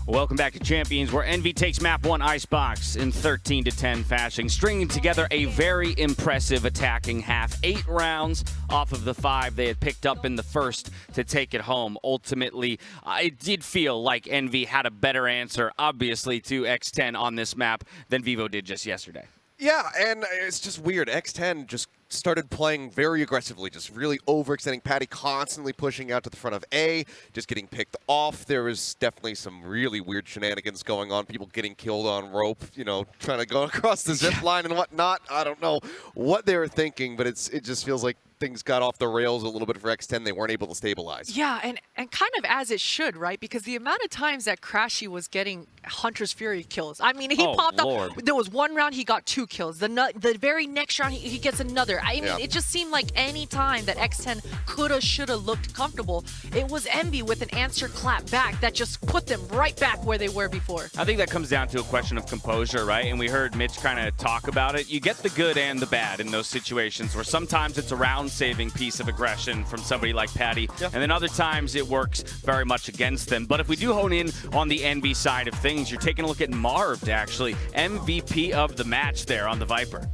Welcome back to Champions, where Envy takes map 1 Icebox in 13-10 fashion, stringing together a very impressive attacking half. 8 rounds off of the 5 they had picked up in the first to take it home. Ultimately, it did feel like Envy had a better answer, obviously, to X10 on this map than Vivo did just yesterday. Yeah, and it's just weird. X10 just started playing very aggressively, just really overextending. Patty constantly pushing out to the front of A, just getting picked off. There was definitely some really weird shenanigans going on. People getting killed on rope, you know, trying to go across the zip line and whatnot. I don't know what they were thinking, but it just feels like things got off the rails a little bit for X10. They weren't able to stabilize. Yeah, and kind of as it should, right? Because the amount of times that Crashy was getting Hunter's Fury kills. I mean, he popped up. There was one round he got 2 kills. The very next round he gets another. I mean, it just seemed like any time that X10 coulda, shoulda looked comfortable, it was Envy with an answer clap back that just put them right back where they were before. I think that comes down to a question of composure, right? And we heard Mitch kind of talk about it. You get the good and the bad in those situations where sometimes it's a round-saving piece of aggression from somebody like Patty, and then other times it works very much against them. But if we do hone in on the Envy side of things, you're taking a look at Marv, actually. MVP of the match there on the Viper.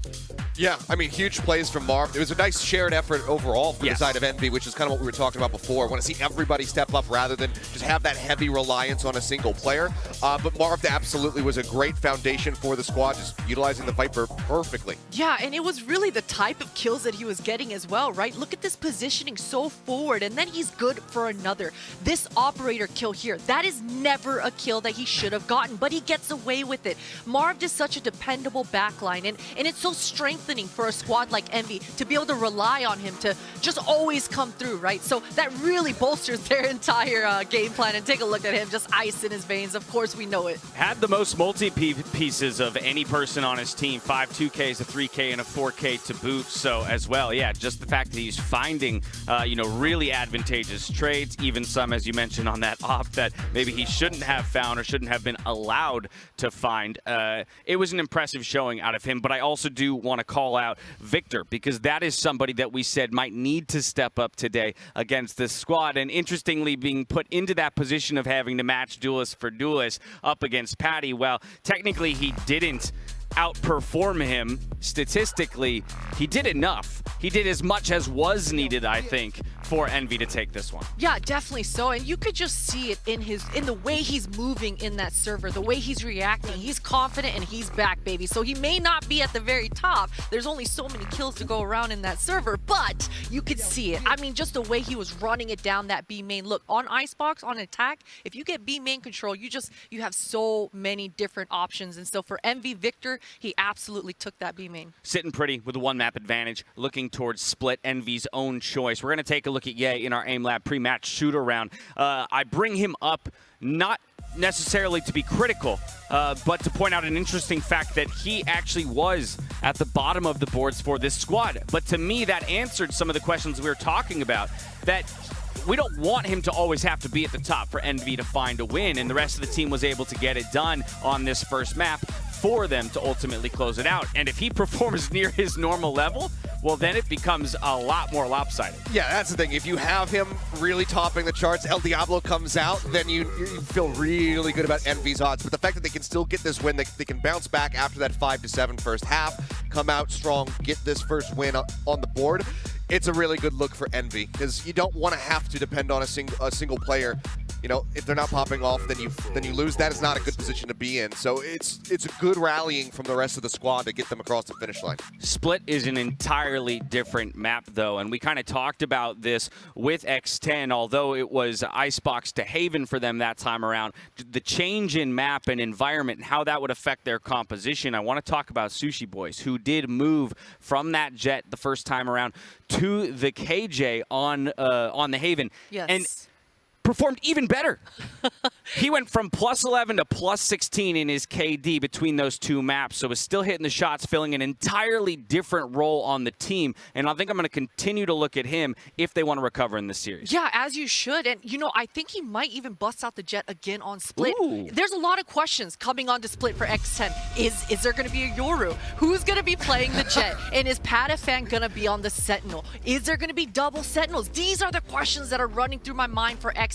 Yeah, I mean, huge plays from Marv. It was a nice shared effort overall from the side of Envy, which is kind of what we were talking about before. I want to see everybody step up rather than just have that heavy reliance on a single player. But Marv absolutely was a great foundation for the squad, just utilizing the Viper perfectly. Yeah, and it was really the type of kills that he was getting as well, right? Look at this positioning so forward, and then he's good for another. This operator kill here, that is never a kill that he should have gotten, but he gets away with it. Marv is such a dependable backline, and it's so strengthening for a squad like Envy to be able to rely on him to just always come through, right? So that really bolsters their entire game plan. And take a look at him, just ice in his veins. Of course, we know it. Had the most multi-pieces of any person on his team. 5 2Ks, a 3K, and a 4K to boot. So as well, yeah, just the fact that he's finding, you know, really advantageous trades, even some, as you mentioned, on that op that maybe he shouldn't have found or shouldn't have been allowed to find. It was an impressive showing out of him, but I also do want to call out Victor, because that is somebody that we said might need to step up today against this squad. And interestingly, being put into that position of having to match duelist for duelist up against Patty, well, technically he didn't outperform him statistically. He did enough. He did as much as was needed, I think, for Envy to take this one. Yeah, definitely so. And you could just see it in the way he's moving in that server, the way he's reacting. He's confident and he's back, baby. So he may not be at the very top. There's only so many kills to go around in that server, but you could see it. I mean, just the way he was running it down that B main. Look, on Icebox, on attack, if you get B main control, you have so many different options. And so for Envy, Victor, he absolutely took that B main. Sitting pretty with a 1-map advantage, looking towards split, Envy's own choice. We're going to take a look at Ye in our Aim Lab pre-match shoot-around. I bring him up not necessarily to be critical, but to point out an interesting fact that he actually was at the bottom of the boards for this squad. But to me, that answered some of the questions we were talking about, that we don't want him to always have to be at the top for Envy to find a win, and the rest of the team was able to get it done on this first map for them to ultimately close it out. And if he performs near his normal level, well, then it becomes a lot more lopsided. Yeah, that's the thing. If you have him really topping the charts, El Diablo comes out, then you feel really good about Envy's odds. But the fact that they can still get this win, they can bounce back after that 5-7 first half, come out strong, get this first win on the board, it's a really good look for Envy, because you don't want to have to depend on a single player. You know, if they're not popping off, then you lose. That is not a good position to be in. So it's a good rallying from the rest of the squad to get them across the finish line. Split is an entirely different map, though, and we kind of talked about this with X10, although it was Icebox to Haven for them that time around. The change in map and environment and how that would affect their composition. I want to talk about Sushi Boys, who did move from that jet the first time around to the KJ on the Haven. Yes. And performed even better. He went from +11 to +16 in his KD between those two maps, so was still hitting the shots, filling an entirely different role on the team. And I think I'm going to continue to look at him if they want to recover in this series. Yeah, as you should. And, you know, I think he might even bust out the jet again on Split. Ooh. There's a lot of questions coming on to Split for X10. Is there going to be a Yoru? Who's going to be playing the jet? And is Patafan going to be on the Sentinel? Is there going to be double Sentinels? These are the questions that are running through my mind for X10.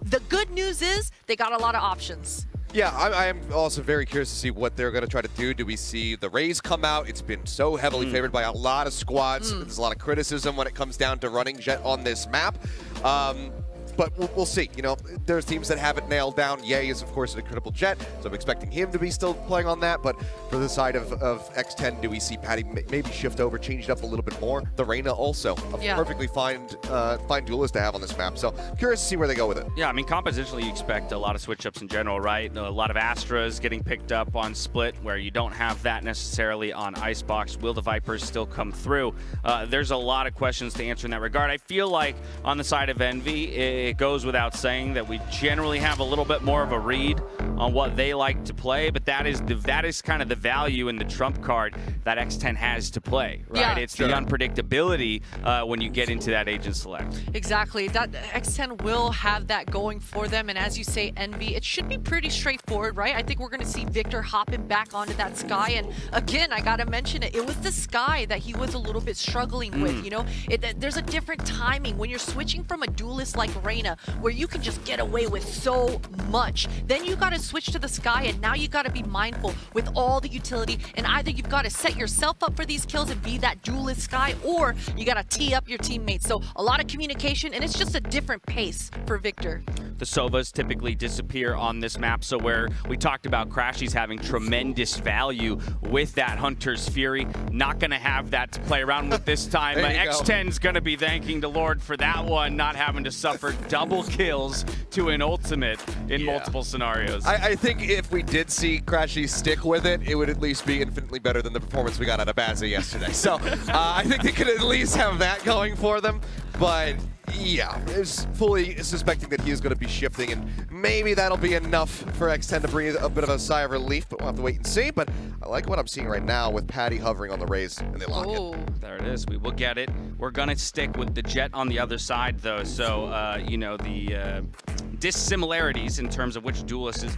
The good news is they got a lot of options. Yeah, I am also very curious to see what they're going to try to do. Do we see the Rays come out? It's been so heavily favored by a lot of squads. There's a lot of criticism when it comes down to running Jet on this map. But we'll see. You know, there's teams that have it nailed down. Ye is, of course, an incredible Jet, so I'm expecting him to be still playing on that. But for the side of X10, do we see Patty maybe shift over, change it up a little bit more? The Reyna also a perfectly fine duelist to have on this map. So curious to see where they go with it. Yeah, I mean, compositionally, you expect a lot of switch-ups in general, right? A lot of Astras getting picked up on Split, where you don't have that necessarily on Icebox. Will the Vipers still come through? There's a lot of questions to answer in that regard. I feel like on the side of Envy, it goes without saying that we generally have a little bit more of a read on what they like to play, but that is kind of the value in the trump card that X10 has to play, right? Yeah. It's the unpredictability when you get into that agent select. Exactly. That X10 will have that going for them, and as you say, Envy, it should be pretty straightforward, right? I think we're going to see Victor hopping back onto that Sky, and again, I got to mention it. It was the Sky that he was a little bit struggling with, you know? There's a different timing when you're switching from a duelist like Reyna, where you can just get away with so much. Then you got to switch to the Sky, and now you got to be mindful with all the utility, and either you've got to set yourself up for these kills and be that duelist Sky, or you got to tee up your teammates. So a lot of communication, and it's just a different pace for Victor. The Sovas typically disappear on this map, so where we talked about Crashies having tremendous value with that Hunter's Fury, not going to have that to play around with this time. X10's going to be thanking the Lord for that one, not having to suffer double kills to an ultimate in multiple scenarios. I think if we did see Crashy stick with it, it would at least be infinitely better than the performance we got out of Bazza yesterday. So I think they could at least have that going for them. But yeah, is fully suspecting that he is going to be shifting, and maybe that'll be enough for X10 to breathe a bit of a sigh of relief, but we'll have to wait and see. But I like what I'm seeing right now with Patty hovering on the Rays, and they lock it. There it is. We will get it. We're going to stick with the Jet on the other side, though. So, you know, the dissimilarities in terms of which duelists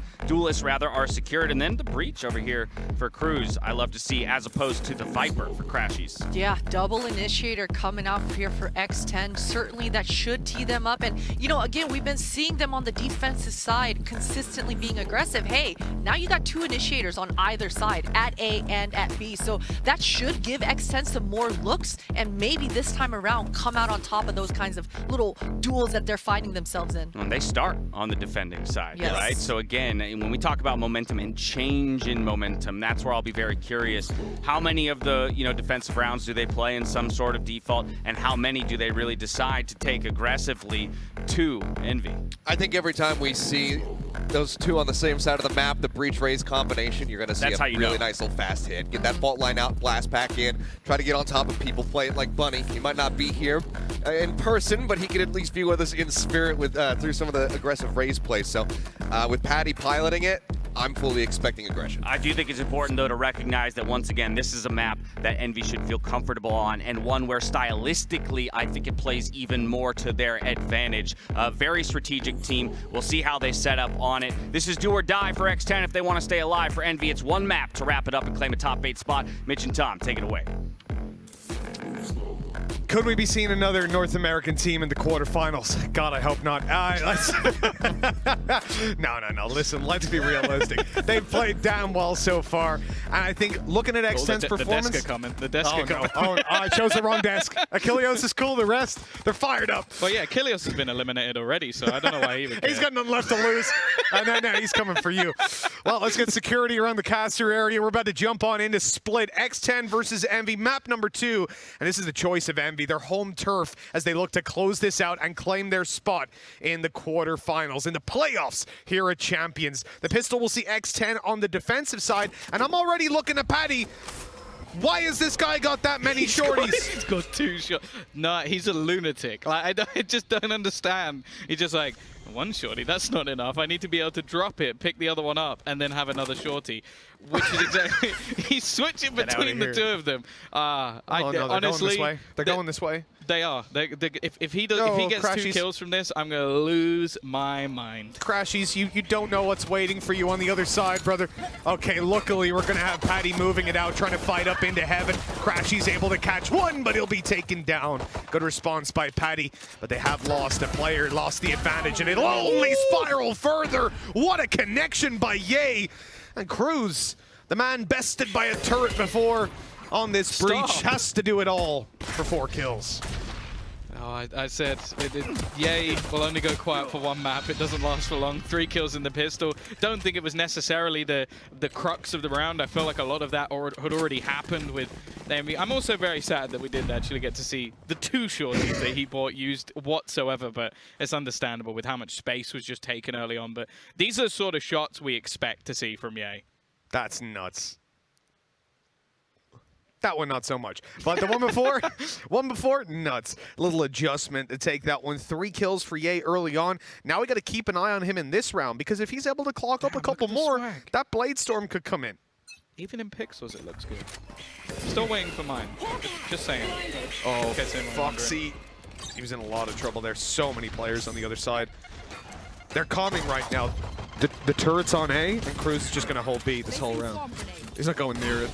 are secured, and then the Breach over here for Cruz, I love to see, as opposed to the Viper for Crashies. Yeah, double initiator coming out here for X10. Certainly that should tee them up. And, you know, again, we've been seeing them on the defensive side consistently being aggressive. Hey, now you got two initiators on either side, at A and at B. So that should give X10 some more looks, and maybe this time around come out on top of those kinds of little duels that they're finding themselves in. And they start on the defending side, right? So again, when we talk about momentum and change in momentum, that's where I'll be very curious. How many of the, you know, defensive rounds do they play in some sort of default, and how many do they really decide to take aggressively to Envy? I think every time we see those two on the same side of the map, the Breach Rays combination, you're going to see a really nice little fast hit. Get that fault line out, blast back in, try to get on top of people, play it like Bunny. He might not be here in person, but he can at least be with us in spirit with through some of the aggressive Rays plays. So with Patty piloting it, I'm fully expecting aggression. I do think it's important, though, to recognize that, once again, this is a map that Envy should feel comfortable on, and one where stylistically I think it plays even more to their advantage. A very strategic team. We'll see how they set up on it. This is do or die for X10 if they want to stay alive. For Envy, it's one map to wrap it up and claim a top 8 spot. Mitch and Tom, take it away. Could we be seeing another North American team in the quarterfinals? God, I hope not. No. Listen, let's be realistic. They've played damn well so far. And I think looking at X10's performance... The desk are coming. The desk are coming. I chose the wrong desk. Achilleos is cool. The rest, they're fired up. Well, yeah, Achilleos has been eliminated already, so I don't know why he even cares. He's got nothing left to lose. No, he's coming for you. Well, let's get security around the caster area. We're about to jump on into Split. X10 versus Envy, map number 2. And this is the choice of Envy, their home turf, as they look to close this out and claim their spot in the quarterfinals, in the playoffs here at Champions. The pistol will see X10 on the defensive side, and I'm already looking at Patty. Why has this guy got that many shorties? He's got 2 shots. No, he's a lunatic. Like, I just don't understand. He's just like, one shorty, that's not enough. I need to be able to drop it, pick the other one up, and then have another shorty. Which is exactly... He's switching between the two of them. Honestly, they're going this way. They are. If he gets Crashies. 2 kills from this, I'm going to lose my mind. Crashies, you don't know what's waiting for you on the other side, brother. Okay, luckily we're going to have Paddy moving it out, trying to fight up into heaven. Crashies able to catch one, but he'll be taken down. Good response by Paddy, but they have lost a player, lost the advantage, and it'll only spiral further. What a connection by Ye. And Cruz, the man bested by a turret before on this breach, has to do it all for 4 kills. Oh, I said, Ye will only go quiet for 1 map. It doesn't last for long. 3 kills in the pistol. Don't think it was necessarily the crux of the round. I feel like a lot of that had already happened with Envy. I'm also very sad that we didn't actually get to see the 2 shorties that he bought used whatsoever, but it's understandable with how much space was just taken early on. But these are the sort of shots we expect to see from Ye. That's nuts. That one, not so much. But the one before, nuts. Little adjustment to take that one. 3 kills for Ye early on. Now we got to keep an eye on him in this round, because if he's able to clock up a couple more, that Blade Storm could come in. Even in pixels, it looks good. Still waiting for mine. Just saying. Oh, Foxy. He was in a lot of trouble there. So many players on the other side. They're calming right now. The turret's on A, and Cruz is just going to hold B this whole round. He's not going near it.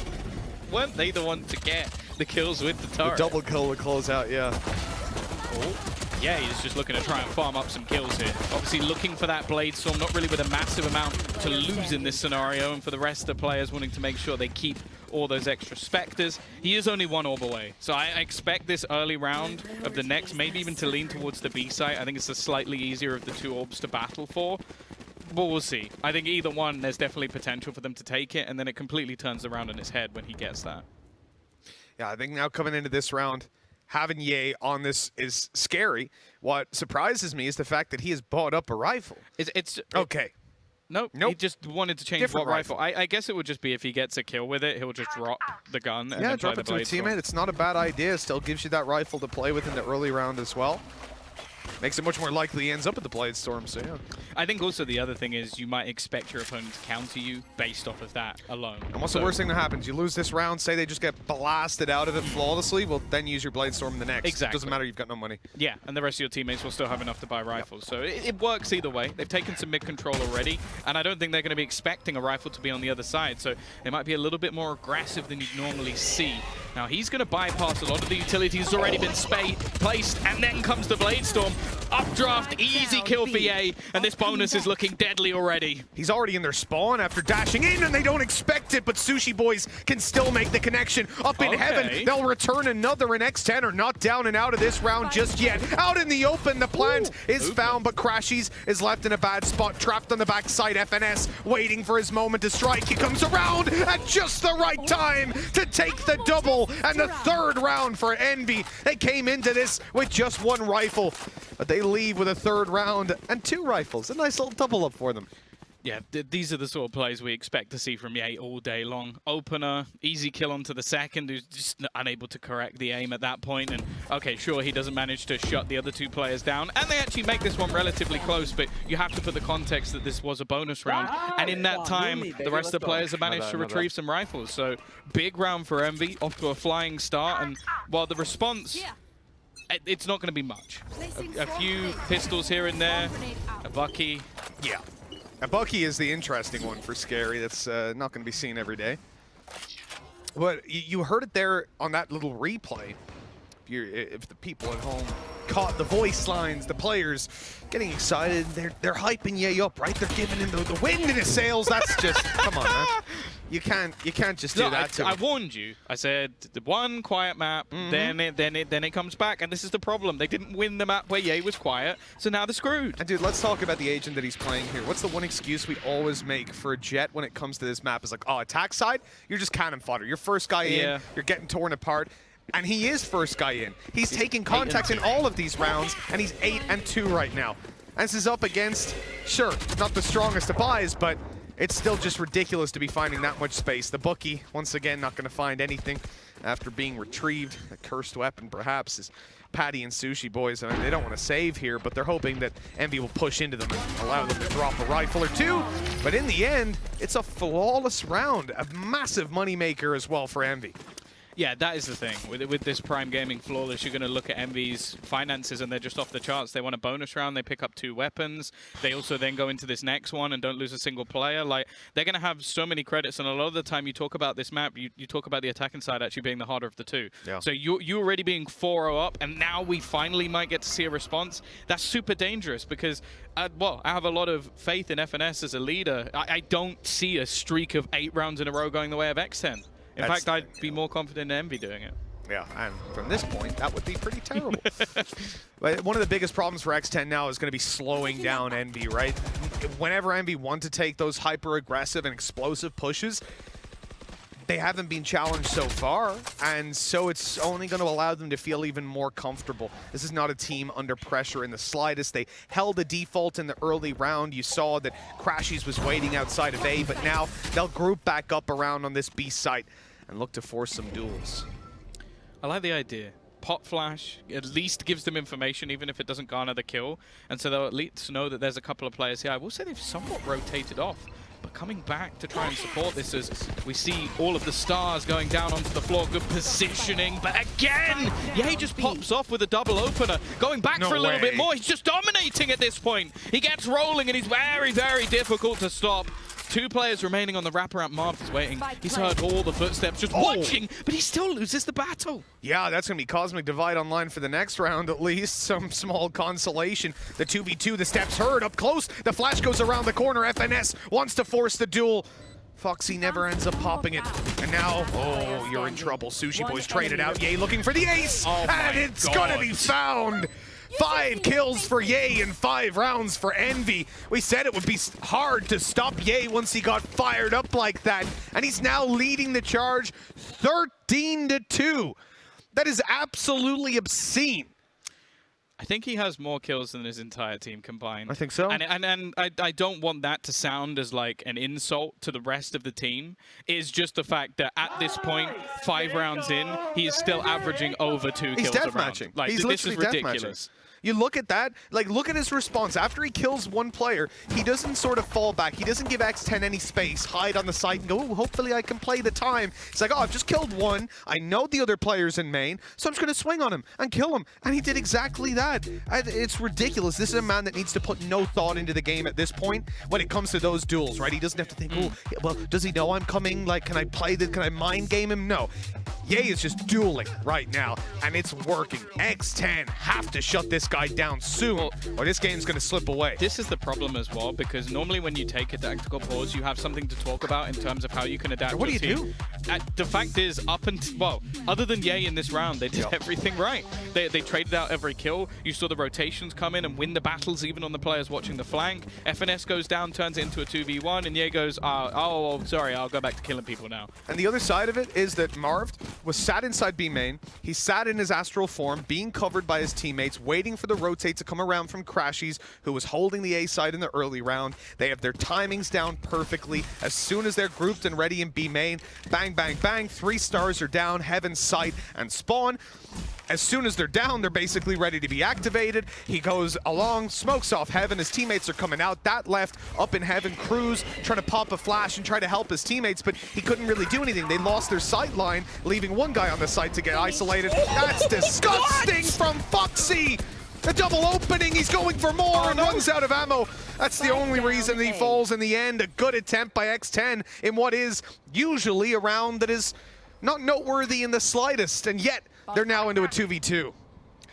Weren't they the ones to get the kills with the turret? The double kill to close out, yeah. Oh, yeah, he's just looking to try and farm up some kills here. Obviously looking for that Blade Storm, not really with a massive amount to lose in this scenario, and for the rest of the players wanting to make sure they keep all those extra Spectres. He is only 1 orb away, so I expect this early round of the next, maybe even to lean towards the B site. I think it's the slightly easier of the 2 orbs to battle for. But we'll see. I think either one, there's definitely potential for them to take it, and then it completely turns around in his head when he gets that. Yeah, I think now coming into this round, having Ye on this is scary. What surprises me is the fact that he has bought up a rifle. Okay. Nope. He just wanted to change Different what rifle. I guess it would just be if he gets a kill with it, he'll just drop the gun and then drop play it the to a Blade Storm. teammate. It's not a bad idea. Still gives you that rifle to play with in the early round as well. Makes it much more likely he ends up at the Blade Storm, so yeah. I think also the other thing is you might expect your opponent to counter you based off of that alone. And what's the worst thing that happens? You lose this round, say they just get blasted out of it flawlessly, well, then use your Blade Storm in the next. Exactly. Doesn't matter, you've got no money. Yeah, and the rest of your teammates will still have enough to buy rifles. So it works either way. They've taken some mid-control already, and I don't think they're going to be expecting a rifle to be on the other side, so they might be a little bit more aggressive than you'd normally see. Now, he's going to bypass a lot of the utilities already been placed, and then comes the Blade Storm. Updraft, easy kill for Ye, and this bonus is looking deadly already. He's already in their spawn after dashing in, and they don't expect it, but Sushi Boys can still make the connection. Up in heaven, they'll return another, and X10 are not down and out of this round just yet. Out in the open, the plant is found, but Crashies is left in a bad spot, trapped on the backside. FNS waiting for his moment to strike. He comes around at just the right time to take the double, and the 3rd round for Envy. They came into this with just 1 rifle, but they leave with a 3rd round and 2 rifles. A nice little double up for them. Yeah, these are the sort of plays we expect to see from Ye all day long. Opener, easy kill onto the 2nd, who's just unable to correct the aim at that point. And, okay, sure, he doesn't manage to shut the other 2 players down. And they actually make this one relatively close, but you have to put the context that this was a bonus round. And in that time, the rest of the players have managed to retrieve some rifles. So, big round for Envy, off to a flying start. And while the response... it's not going to be much. A few pistols here and there, a Bucky. Yeah. A Bucky is the interesting one for Scary. That's not going to be seen every day. But you heard it there on that little replay. If the people at home caught the voice lines, the players getting excited, they're hyping Ye up, right? They're giving him the wind in his sails. That's just, come on, man. You can't just do that to him. I warned you. I said the 1 quiet map, then it comes back, and this is the problem. They didn't win the map where Ye was quiet, so now they're screwed. And dude, let's talk about the agent that he's playing here. What's the one excuse we always make for a Jet when it comes to this map? Is like, oh, attack side, you're just cannon fodder. You're first guy in, you're getting torn apart. And he is first guy in. He's taking contacts in all of these rounds, and he's 8-2 right now. And this is up against, sure, not the strongest of buys, but it's still just ridiculous to be finding that much space. The Bucky, once again, not going to find anything after being retrieved. A cursed weapon, perhaps, is Paddy and Sushi Boys. I mean, they don't want to save here, but they're hoping that Envy will push into them and allow them to drop a rifle or 2. But in the end, it's a flawless round, a massive moneymaker as well for Envy. Yeah, that is the thing. With this Prime Gaming Flawless, you're going to look at Envy's finances and they're just off the charts. They want a bonus round. They pick up 2 weapons. They also then go into this next one and don't lose a single player. Like, they're going to have so many credits. And a lot of the time you talk about this map, you talk about the attacking side actually being the harder of the 2. Yeah. So you already being 4-0 up, and now we finally might get to see a response. That's super dangerous because, well, I have a lot of faith in FNS as a leader. I don't see a streak of 8 rounds in a row going the way of X10. In fact, I'd be more confident in Envy doing it. Yeah, and from this point, that would be pretty terrible. But one of the biggest problems for X10 now is going to be slowing down Envy, right? Whenever Envy want to take those hyper-aggressive and explosive pushes, they haven't been challenged so far, and so it's only going to allow them to feel even more comfortable. This is not a team under pressure in the slightest. They held a default in the early round. You saw that Crashies was waiting outside of A, but now they'll group back up around on this B site and look to force some duels. I like the idea. Pot flash at least gives them information, even if it doesn't garner the kill, and so they'll at least know that there's a couple of players here. I will say they've somewhat rotated off, but coming back to try and support this as we see all of the stars going down onto the floor. Good positioning, but again, he just pops off with a double opener. Going back for a little bit more. He's just dominating at this point. He gets rolling, and he's very, very difficult to stop. 2 players remaining on the wraparound. Marv is waiting. He's heard all the footsteps, just watching, but he still loses the battle. Yeah, that's going to be Cosmic Divide online for the next round, at least. Some small consolation. The 2v2, the steps heard up close. The flash goes around the corner. FNS wants to force the duel. Foxy never ends up popping it. And now, oh, you're in trouble. Sushi Boy's traded out. Ye looking for the ace. And it's going to be found. 5 kills for Ye and 5 rounds for Envy. We said it would be hard to stop Ye once he got fired up like that. And he's now leading the charge 13-2. That is absolutely obscene. I think he has more kills than his entire team combined. I think so. And I don't want that to sound as like an insult to the rest of the team. It's just the fact that at this point, 5 rounds in, he is still averaging over 2 kills a round. Matching. Like, He's this is literally ridiculous. You look at that, like, look at his response. After he kills 1 player, he doesn't sort of fall back. He doesn't give X10 any space, hide on the side and go, oh, hopefully I can play the time. It's like, oh, I've just killed 1. I know the other player's in main, so I'm just going to swing on him and kill him. And he did exactly that. It's ridiculous. This is a man that needs to put no thought into the game at this point when it comes to those duels, right? He doesn't have to think, oh, well, does he know I'm coming? Like, can I mind game him? No. Ye is just dueling right now, and it's working. X10 have to shut this guy down soon, or this game's going to slip away. This is the problem as well, because normally when you take a tactical pause, you have something to talk about in terms of how you can adapt what your do you team. The fact is, well, other than Ye in this round, they did everything right. They traded out every kill. You saw the rotations come in and win the battles, even on the players watching the flank. FNS goes down, turns it into a 2v1, and Ye goes, oh, sorry, I'll go back to killing people now. And the other side of it is that Marv was sat inside B main. He sat in his astral form, being covered by his teammates, waiting for the rotate to come around from Crashies, who was holding the A side in the early round. They have their timings down perfectly. As soon as they're grouped and ready in B main, bang, bang, bang, 3 stars are down, Heaven's Sight and Spawn. As soon as they're down, they're basically ready to be activated. He goes along, smokes off Heaven. His teammates are coming out. That left up in Heaven, Cruz trying to pop a flash and try to help his teammates, but he couldn't really do anything. They lost their sight line, leaving 1 guy on the site to get isolated. That's disgusting from Foxy. A double opening, he's going for more and runs out of ammo. That's the only reason he falls in the end. A good attempt by X10 in what is usually a round that is not noteworthy in the slightest, and yet they're now into a 2v2.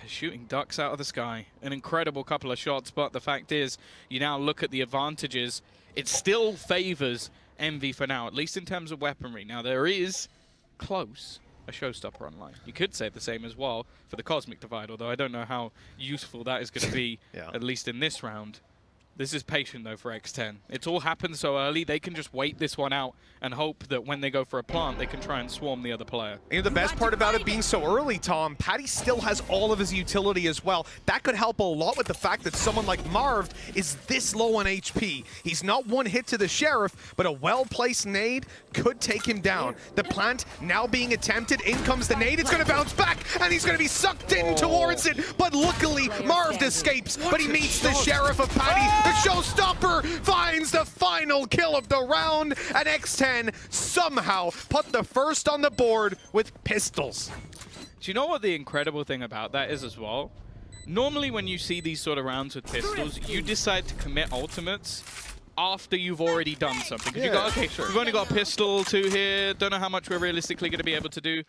Shooting ducks out of the sky. An incredible couple of shots, but the fact is, you now look at the advantages. It still favors Envy for now, at least in terms of weaponry. Now, there is close a showstopper online. You could say the same as well for the Cosmic Divide, although I don't know how useful that is going to be, at least in this round. This is patient, though, for X10. It's all happened so early, they can just wait this one out and hope that when they go for a plant, they can try and swarm the other player. You know, the best part about it being so early, Tom, Patty still has all of his utility as well. That could help a lot with the fact that someone like Marv is this low on HP. He's not 1 hit to the Sheriff, but a well-placed nade could take him down. The plant now being attempted. In comes the nade. It's going to bounce back, and he's going to be sucked in towards it. But luckily, Marv escapes, but he meets the Sheriff of Patty. The showstopper finds the final kill of the round, and X10 somehow put the first on the board with pistols. Do you know what the incredible thing about that is as well? Normally when you see these sort of rounds with pistols, you decide to commit ultimates after you've already done something. You go, okay, sure, we've only got a pistol, 2 here, don't know how much we're realistically going to be able to do.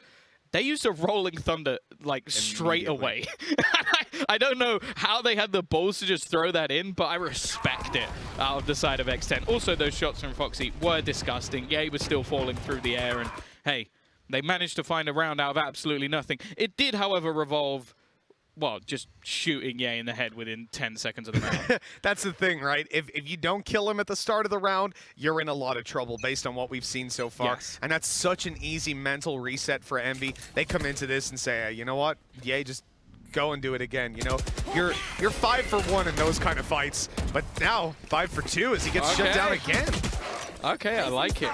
They used a Rolling Thunder, like, straight away. I don't know how they had the balls to just throw that in, but I respect it out of the side of X10. Also, those shots from Foxy were disgusting. Yeah, he was still falling through the air, and hey, they managed to find a round out of absolutely nothing. It did, however, revolve, well, just shooting Ye in the head within 10 seconds of the round. That's the thing, right? If you don't kill him at the start of the round, you're in a lot of trouble based on what we've seen so far. Yes. And that's such an easy mental reset for Envy. They come into this and say, hey, you know what? Ye, just go and do it again. You know, you're 5 for 1 in those kind of fights, but now 5 for 2 as he gets shut down again. Okay, I like it.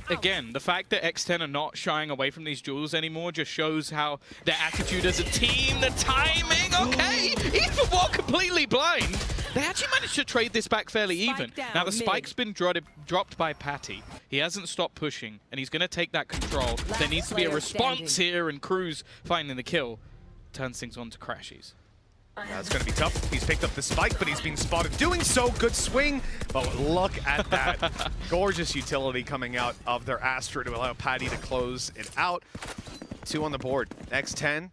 Again, the fact that X10 are not shying away from these duels anymore just shows how their attitude as a team, the timing, okay, even while completely blind, they actually managed to trade this back fairly even. Now, the spike's been dropped by Patty. He hasn't stopped pushing, and he's going to take that control. There needs to be a response here, and Cruz finding the kill turns things on to Crashies. That's going to be tough. He's picked up the spike, but he's been spotted doing so. Good swing, but look at that. Gorgeous utility coming out of their Astra to allow Patty to close it out. 2 on the board. X10,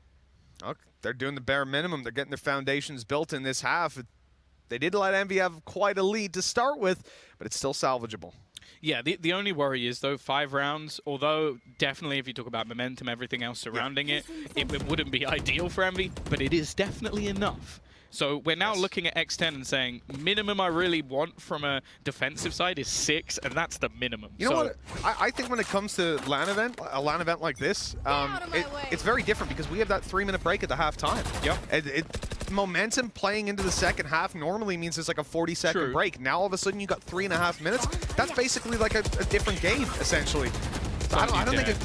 oh, they're doing the bare minimum. They're getting their foundations built in this half. They did let Envy have quite a lead to start with, but it's still salvageable. Yeah, the only worry is, though, 5 rounds, although definitely if you talk about momentum, everything else surrounding it wouldn't be ideal for Envy, but it is definitely enough. So we're now looking at X10 and saying, minimum I really want from a defensive side is 6, and that's the minimum. You know what? I think when it comes to a LAN event like this, it's very different because we have that 3-minute break at the halftime. Yep. Momentum playing into the second half normally means there's like a 40-second break. Now all of a sudden you got 3.5 minutes. That's basically like a different game, essentially. So I don't think it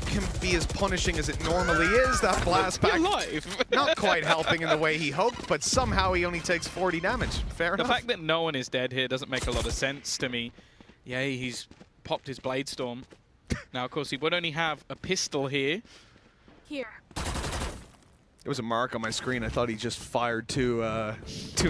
can be as punishing as it normally is. That blast back not quite helping in the way he hoped, but somehow he only takes 40 damage. Fair enough. The fact that no one is dead here doesn't make a lot of sense to me. Yeah, he's popped his Blade Storm. Now, of course, he would only have a pistol here. There was a mark on my screen. I thought he just fired two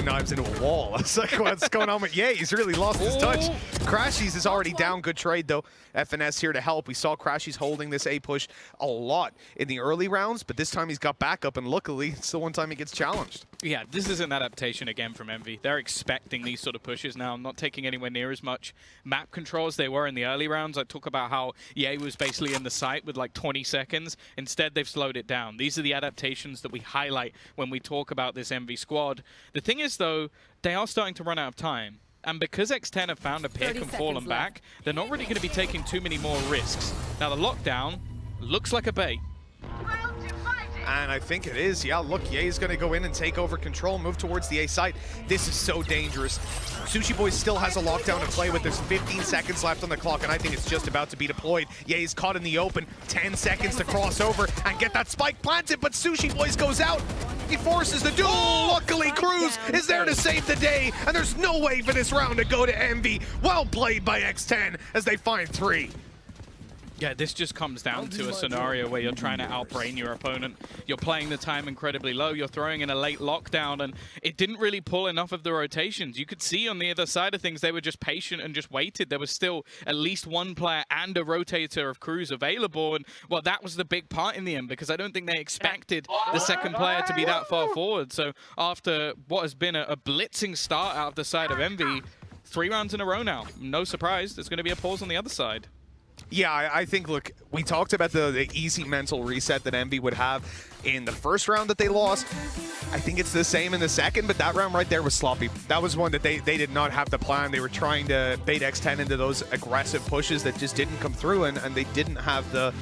knives into a wall. I was like, what's going on with Ye? He's really lost his touch. Crashies is already down. Good trade, though. FNS here to help. We saw Crashies holding this A push a lot in the early rounds, but this time he's got backup, and luckily, it's the one time he gets challenged. Yeah, this is an adaptation again from Envy. They're expecting these sort of pushes now, not taking anywhere near as much map control as they were in the early rounds. I talk about how Ye was basically in the site with like 20 seconds. Instead, they've slowed it down. These are the adaptations that we highlight when we talk about this Envy squad. The thing is, though, they are starting to run out of time. And because X10 have found a pick and fallen back, they're not really going to be taking too many more risks. Now, the lockdown looks like a bait. And I think it is. Yeah, look, Ye's going to go in and take over control, move towards the A site. This is so dangerous. Sushi Boy still has a lockdown to play with. There's 15 seconds left on the clock, and I think it's just about to be deployed. Ye's caught in the open. 10 seconds to cross over and get that spike planted, but Sushi Boys goes out. He forces the duel. Luckily, Cruz is there to save the day, and there's no way for this round to go to Envy. Well played by X10 as they find 3. Yeah, this just comes down to a scenario where you're trying to outbrain your opponent. You're playing the time incredibly low. You're throwing in a late lockdown, and it didn't really pull enough of the rotations. You could see on the other side of things, they were just patient and just waited. There was still at least one player and a rotator of Cruz available, and, well, that was the big part in the end, because I don't think they expected the second player to be that far forward. So after what has been a blitzing start out of the side of Envy, 3 rounds in a row now. No surprise, there's going to be a pause on the other side. Yeah, I think, look, we talked about the easy mental reset that Envy would have in the first round that they lost. I think it's the same in the second, but that round right there was sloppy. That was one that they did not have the plan. They were trying to bait X10 into those aggressive pushes that just didn't come through, and they didn't have the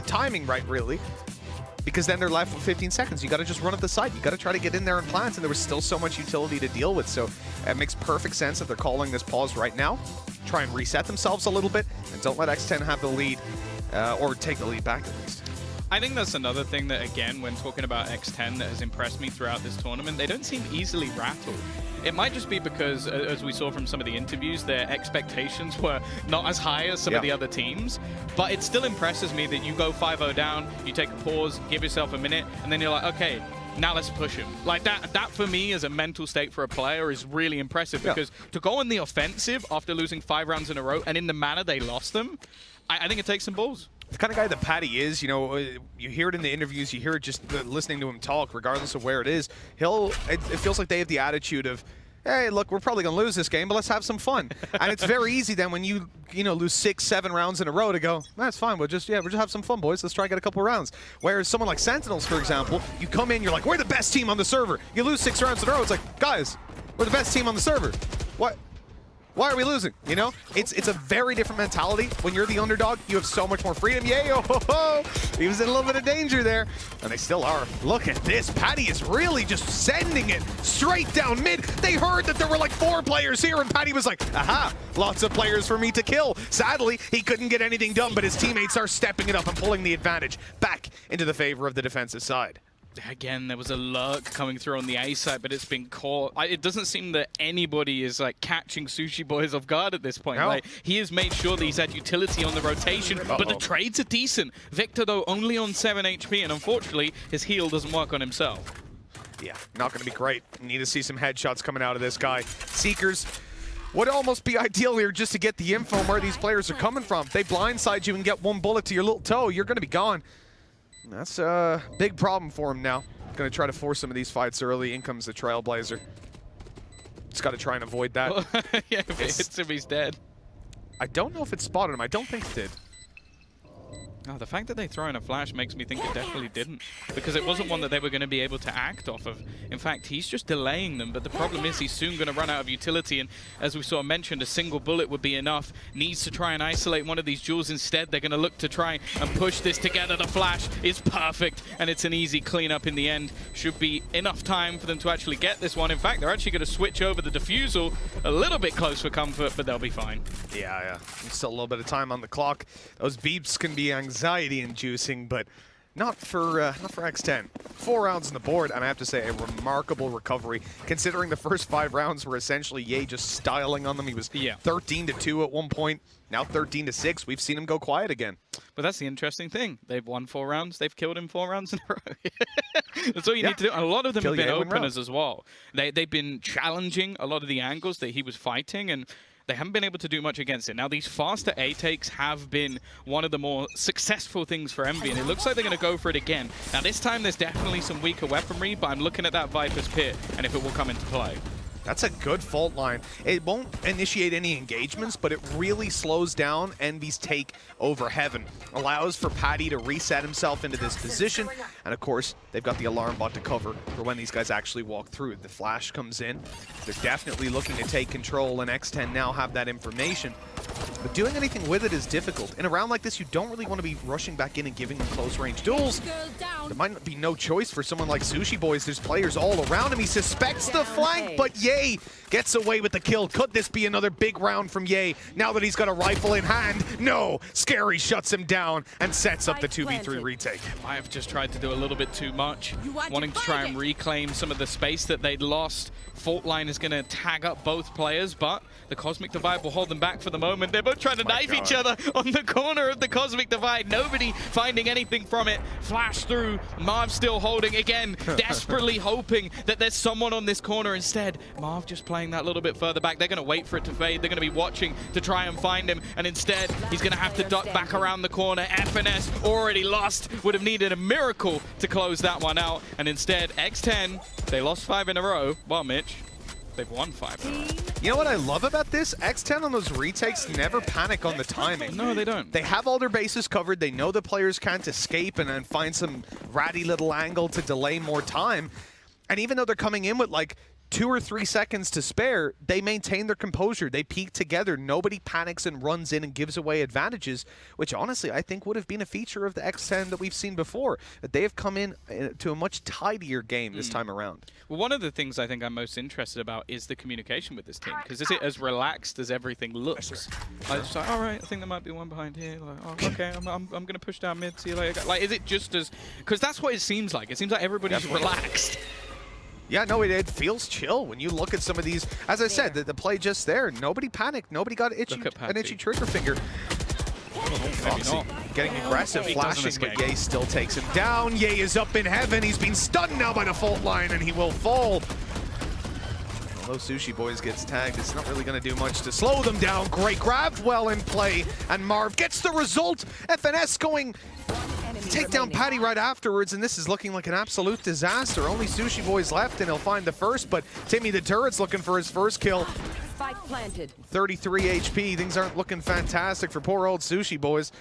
timing right, really. Because then they're left with 15 seconds. You got to just run at the site. You got to try to get in there and plant, and there was still so much utility to deal with. So it makes perfect sense that they're calling this pause right now. Try and reset themselves a little bit, and don't let X10 have the lead, or take the lead back at least. I think that's another thing that, again, when talking about X10 that has impressed me throughout this tournament, they don't seem easily rattled. It might just be because, as we saw from some of the interviews, their expectations were not as high as some of the other teams. But it still impresses me that you go 5-0 down, you take a pause, give yourself a minute, and then you're like, okay, now let's push him. Like that for me as a mental state for a player is really impressive because to go on the offensive after losing 5 rounds in a row and in the manner they lost them, I think it takes some balls. The kind of guy that Patty is, you know, you hear it in the interviews, you hear it just listening to him talk, regardless of where it is. It feels like they have the attitude of, hey, look, we're probably going to lose this game, but let's have some fun. And it's very easy then when you lose 6-7 rounds in a row to go, that's fine, we'll just have some fun, boys. Let's try and get a couple rounds. Whereas someone like Sentinels, for example, you come in, you're like, we're the best team on the server. You lose 6 rounds in a row, it's like, guys, we're the best team on the server. What? Why are we losing? You know, it's a very different mentality. When you're the underdog, you have so much more freedom. Yay, oh, ho, ho. He was in a little bit of danger there, and they still are. Look at this. Patty is really just sending it straight down mid. They heard that there were like 4 players here, and Patty was like, aha, lots of players for me to kill. Sadly, he couldn't get anything done, but his teammates are stepping it up and pulling the advantage back into the favor of the defensive side. Again, there was a lurk coming through on the A side, but it's been caught. It doesn't seem that anybody is like catching Sushi Boys off guard at this point. No. Like, he has made sure that he's had utility on the rotation, but the trades are decent. Victor, though, only on 7 HP, and unfortunately, his heal doesn't work on himself. Yeah, not going to be great. Need to see some headshots coming out of this guy. Seekers would almost be ideal here just to get the info on where these players are coming from. If they blindside you and get 1 bullet to your little toe, you're going to be gone. That's a big problem for him now. Going to try to force some of these fights early. In comes the Trailblazer. Just got to try and avoid that. Yeah, if it hits him, he's dead. I don't know if it spotted him. I don't think it did. Oh, the fact that they throw in a flash makes me think it definitely didn't, because it wasn't one that they were going to be able to act off of. In fact, he's just delaying them, but the problem is he's soon going to run out of utility, and as we saw mentioned, a single bullet would be enough. Needs to try and isolate one of these jewels instead. They're going to look to try and push this together. The flash is perfect, and it's an easy cleanup in the end. Should be enough time for them to actually get this one. In fact, they're actually going to switch over the defusal a little bit close for comfort, but they'll be fine. Yeah. Still a little bit of time on the clock. Those beeps can be anxiety-inducing, but not for X10. 4 rounds on the board, and I have to say, a remarkable recovery, considering the first 5 rounds were essentially Ye just styling on them. He was 13-2 at one point, now 13-6. We've seen him go quiet again. But that's the interesting thing. They've won 4 rounds. They've killed him 4 rounds in a row. That's all you need to do. And a lot of them have been openers as well. They've been challenging a lot of the angles that he was fighting, and they haven't been able to do much against it. Now, these faster A takes have been one of the more successful things for Envy, and it looks like they're going to go for it again. Now, this time there's definitely some weaker weaponry, but I'm looking at that Viper's Pit and if it will come into play. That's a good fault line. It won't initiate any engagements, but it really slows down Envy's take over Heaven. Allows for Patty to reset himself into this position. And of course, they've got the alarm bot to cover for when these guys actually walk through. The flash comes in. They're definitely looking to take control, and X10 now have that information. But doing anything with it is difficult. In a round like this, you don't really want to be rushing back in and giving them close-range duels. There might be no choice for someone like Sushi Boys. There's players all around him. He suspects the flank, but Ye gets away with the kill. Could this be another big round from Ye now that he's got a rifle in hand? No! Scary shuts him down and sets up the 2v3 retake. I have just tried to do a little bit too much, wanting to try and reclaim some of the space that they'd lost. Fault line is going to tag up both players, but the Cosmic Divide will hold them back for the moment. They're both trying to knife each other on the corner of the Cosmic Divide. Nobody finding anything from it. Flash through. Marv still holding again, desperately hoping that there's someone on this corner instead. Marv just playing that little bit further back. They're going to wait for it to fade. They're going to be watching to try and find him, and instead he's going to have to duck back around the corner. FNS already lost. Would have needed a miracle to close that one out, and instead X10, they lost 5 in a row. Well, Mitch, they've won 5. You know what I love about this? X10 on those retakes never panic on the timing. No, they don't. They have all their bases covered. They know the players can't escape and then find some ratty little angle to delay more time. And even though they're coming in with like 2 or 3 seconds to spare, they maintain their composure. They peak together. Nobody panics and runs in and gives away advantages, which honestly I think would have been a feature of the X10 that we've seen before. That they have come in to a much tidier game this time around. Well, one of the things I think I'm most interested about is the communication with this team, because is it as relaxed as everything looks? I was like, all right, I think there might be one behind here. Like, oh, okay, I'm going to push down mid, see you later. Like, is it just as... Because that's what it seems like. It seems like everybody's relaxed. Yeah, no, it feels chill when you look at some of these. As I said, the play just there, nobody panicked. Nobody got an itchy trigger finger. Foxy getting aggressive, flashing, but Ye still takes him down. Ye is up in heaven. He's been stunned now by the fault line, and he will fall. Although Sushi Boys gets tagged, it's not really going to do much to slow them down. Great grab, well in play, and Marv gets the result. FNS going to take down Patty right afterwards, and this is looking like an absolute disaster. Only Sushi Boys left, and he'll find the first, but Timmy the Turret's looking for his first kill. Spike planted. 33 HP. Things aren't looking fantastic for poor old Sushi Boys.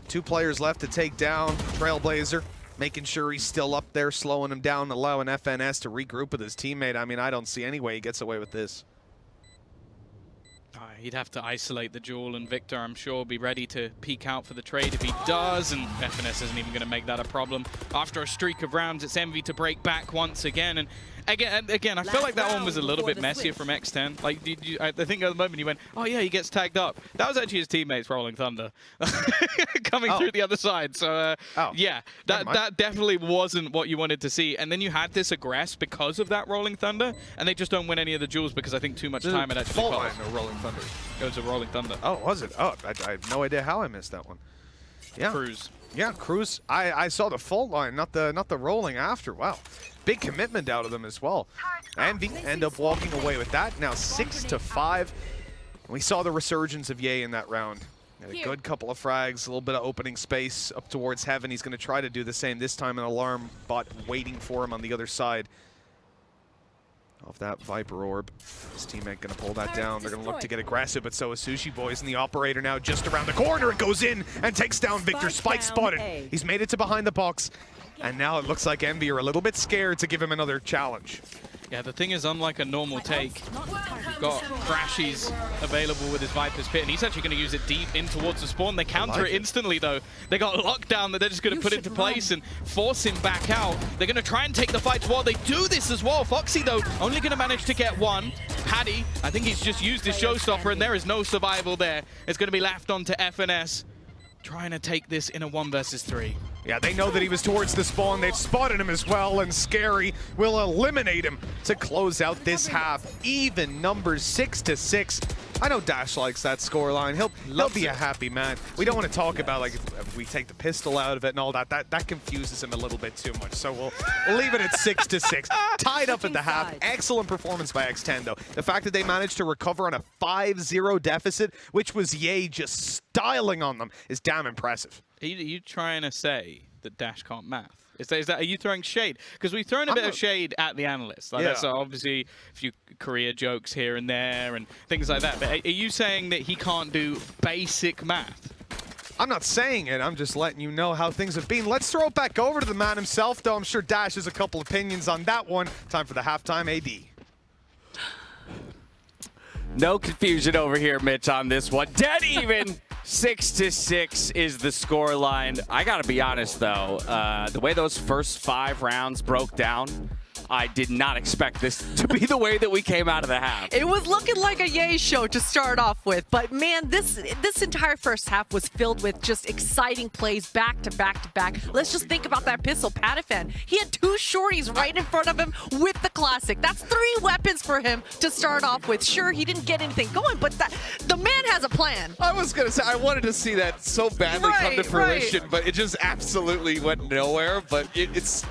2 players left to take down. Trailblazer making sure he's still up there, slowing him down, allowing FNS to regroup with his teammate. I mean, I don't see any way he gets away with this. He'd have to isolate the Jewel, and Victor, I'm sure, will be ready to peek out for the trade if he does, and FNS isn't even going to make that a problem. After a streak of rounds, it's Envy to break back once again, and again, I feel like that one was a little bit messier from X10. Like, I think at the moment he went, oh yeah, he gets tagged up. That was actually his teammates Rolling Thunder coming through the other side. So yeah, that definitely wasn't what you wanted to see. And then you had this aggress because of that Rolling Thunder, and they just don't win any of the duels because I think too much time had actually passed. Rolling Thunder. It was a Rolling Thunder. Oh, was it? Oh, I have no idea how I missed that one. Yeah. Cruz. Yeah, Cruz. I saw the fault line, not the rolling after. Wow. Big commitment out of them as well. Envy end up walking away with that. Now 6-5. We saw the resurgence of Ye in that round. Had a good couple of frags, a little bit of opening space up towards heaven. He's going to try to do the same this time. An alarm bot waiting for him on the other side of that Viper Orb. His teammate going to pull that down. They're going to look to get aggressive, but so is Sushi Boys, and the operator now just around the corner. It goes in and takes down Victor. Spike spotted. He's made it to behind the box, and now it looks like Envy are a little bit scared to give him another challenge. Yeah, the thing is, unlike a normal take, you've got Crashies available with his Viper's Pit, and he's actually going to use it deep in towards the spawn. They counter it instantly, though. They got lockdown that they're just going to put into place and force him back out. They're going to try and take the fight while they do this as well. Foxy, though, only going to manage to get one. Paddy, I think he's just used his showstopper, and there is no survival there. It's going to be left onto FNS, trying to take this in a 1 versus 3. Yeah, they know that he was towards the spawn. They've spotted him as well, and Scary will eliminate him to close out this half. Even numbers 6-6. I know Dash likes that scoreline. He'll be a happy man. We don't want to talk about like if we take the pistol out of it and all that. That confuses him a little bit too much. So we'll leave it at 6-6. Tied up at the half. Excellent performance by X10 though. The fact that they managed to recover on a 5-0 deficit, which was Ye just styling on them, is damn impressive. Are you trying to say that Dash can't math? Is that are you throwing shade? Because we've thrown a bit of shade at the analysts. Like that's obviously a few career jokes here and there and things like that. But are you saying that he can't do basic math? I'm not saying it. I'm just letting you know how things have been. Let's throw it back over to the man himself, though. I'm sure Dash has a couple opinions on that one. Time for the halftime AD. No confusion over here, Mitch, on this one. Dead even. 6-6 is the score line. I gotta be honest though, the way those first 5 rounds broke down, I did not expect this to be the way that we came out of the half. It was looking like a Ye show to start off with, but man, this entire first half was filled with just exciting plays back to back to back. Let's just think about that pistol, Patafan. He had 2 shorties right in front of him with the classic. That's 3 weapons for him to start off with. Sure, he didn't get anything going, but the man has a plan. I was going to say, I wanted to see that so badly come to fruition, but it just absolutely went nowhere. But it's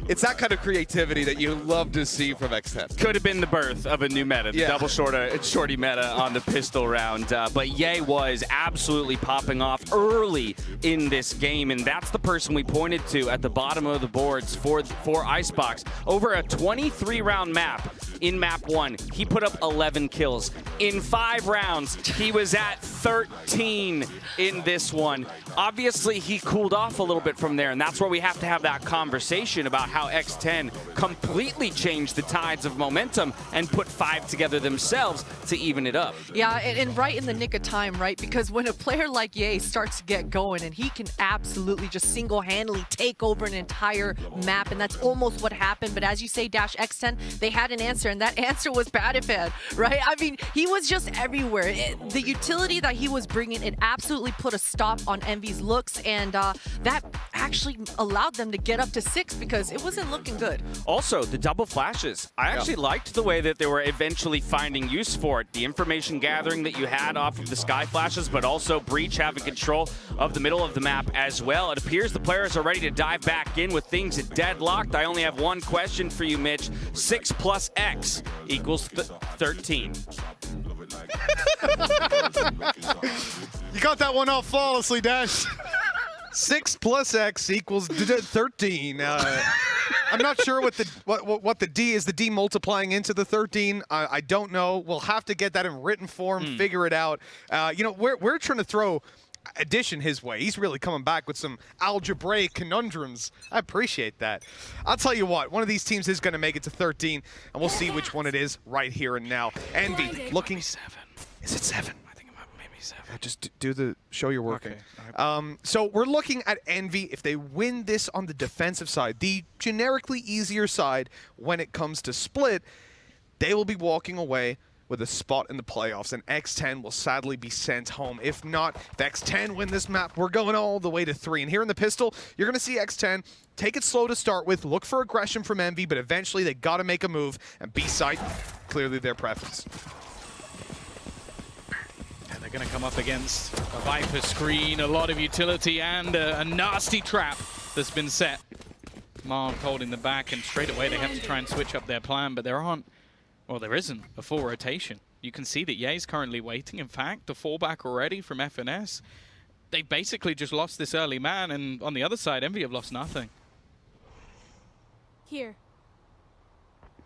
that kind of creativity that you love to see from X10. Could have been the birth of a new meta, the double shorty meta on the pistol round. But Ye was absolutely popping off early in this game, and that's the person we pointed to at the bottom of the boards for Icebox. Over a 23-round map in map 1, he put up 11 kills. In 5 rounds, he was at 13 in this one. Obviously, he cooled off a little bit from there, and that's where we have to have that conversation about how X10 completely changed the tides of momentum and put 5 together themselves to even it up. Yeah, and right in the nick of time, right? Because when a player like Ye starts to get going, and he can absolutely just single-handedly take over an entire map, and that's almost what happened. But as you say, Dash, X10, they had an answer, and that answer was Patiphan, right? I mean, he was just everywhere. The utility that he was bringing, it absolutely put a stop on Envy's looks, and that actually allowed them to get up to 6 because it wasn't looking good. Also, the double flashes. I actually liked the way that they were eventually finding use for it. The information gathering that you had off of the sky flashes, but also Breach having control of the middle of the map as well. It appears the players are ready to dive back in with things deadlocked. I only have one question for you, Mitch. 6 plus X equals 13. You got that one off flawlessly, Dash. 6 plus X equals 13. I'm not sure what the D is. The D multiplying into the 13. I don't know. We'll have to get that in written form, figure it out. You know, we're trying to throw addition his way. He's really coming back with some algebraic conundrums. I appreciate that. I'll tell you what, one of these teams is going to make it to 13, and we'll see which one it is right here and now. Envy looking 7. Is it 7? I think it might maybe 7. Just do the show you're working. Okay. So we're looking at Envy. If they win this on the defensive side, the generically easier side when it comes to split, they will be walking away with a spot in the playoffs, and X10 will sadly be sent home. If not, if X10 win this map, we're going all the way to 3. And here in the pistol, you're going to see X10 take it slow to start with, look for aggression from Envy, but eventually they got to make a move, and B site, clearly their preference. And they're going to come up against a Viper screen, a lot of utility, and a nasty trap that's been set. Marv holding the back, and straight away they have to try and switch up their plan, but there aren't. Well, there isn't a full rotation. You can see that Ye's currently waiting. In fact, the fallback already from FNS. They basically just lost this early man, and on the other side, Envy have lost nothing. Here.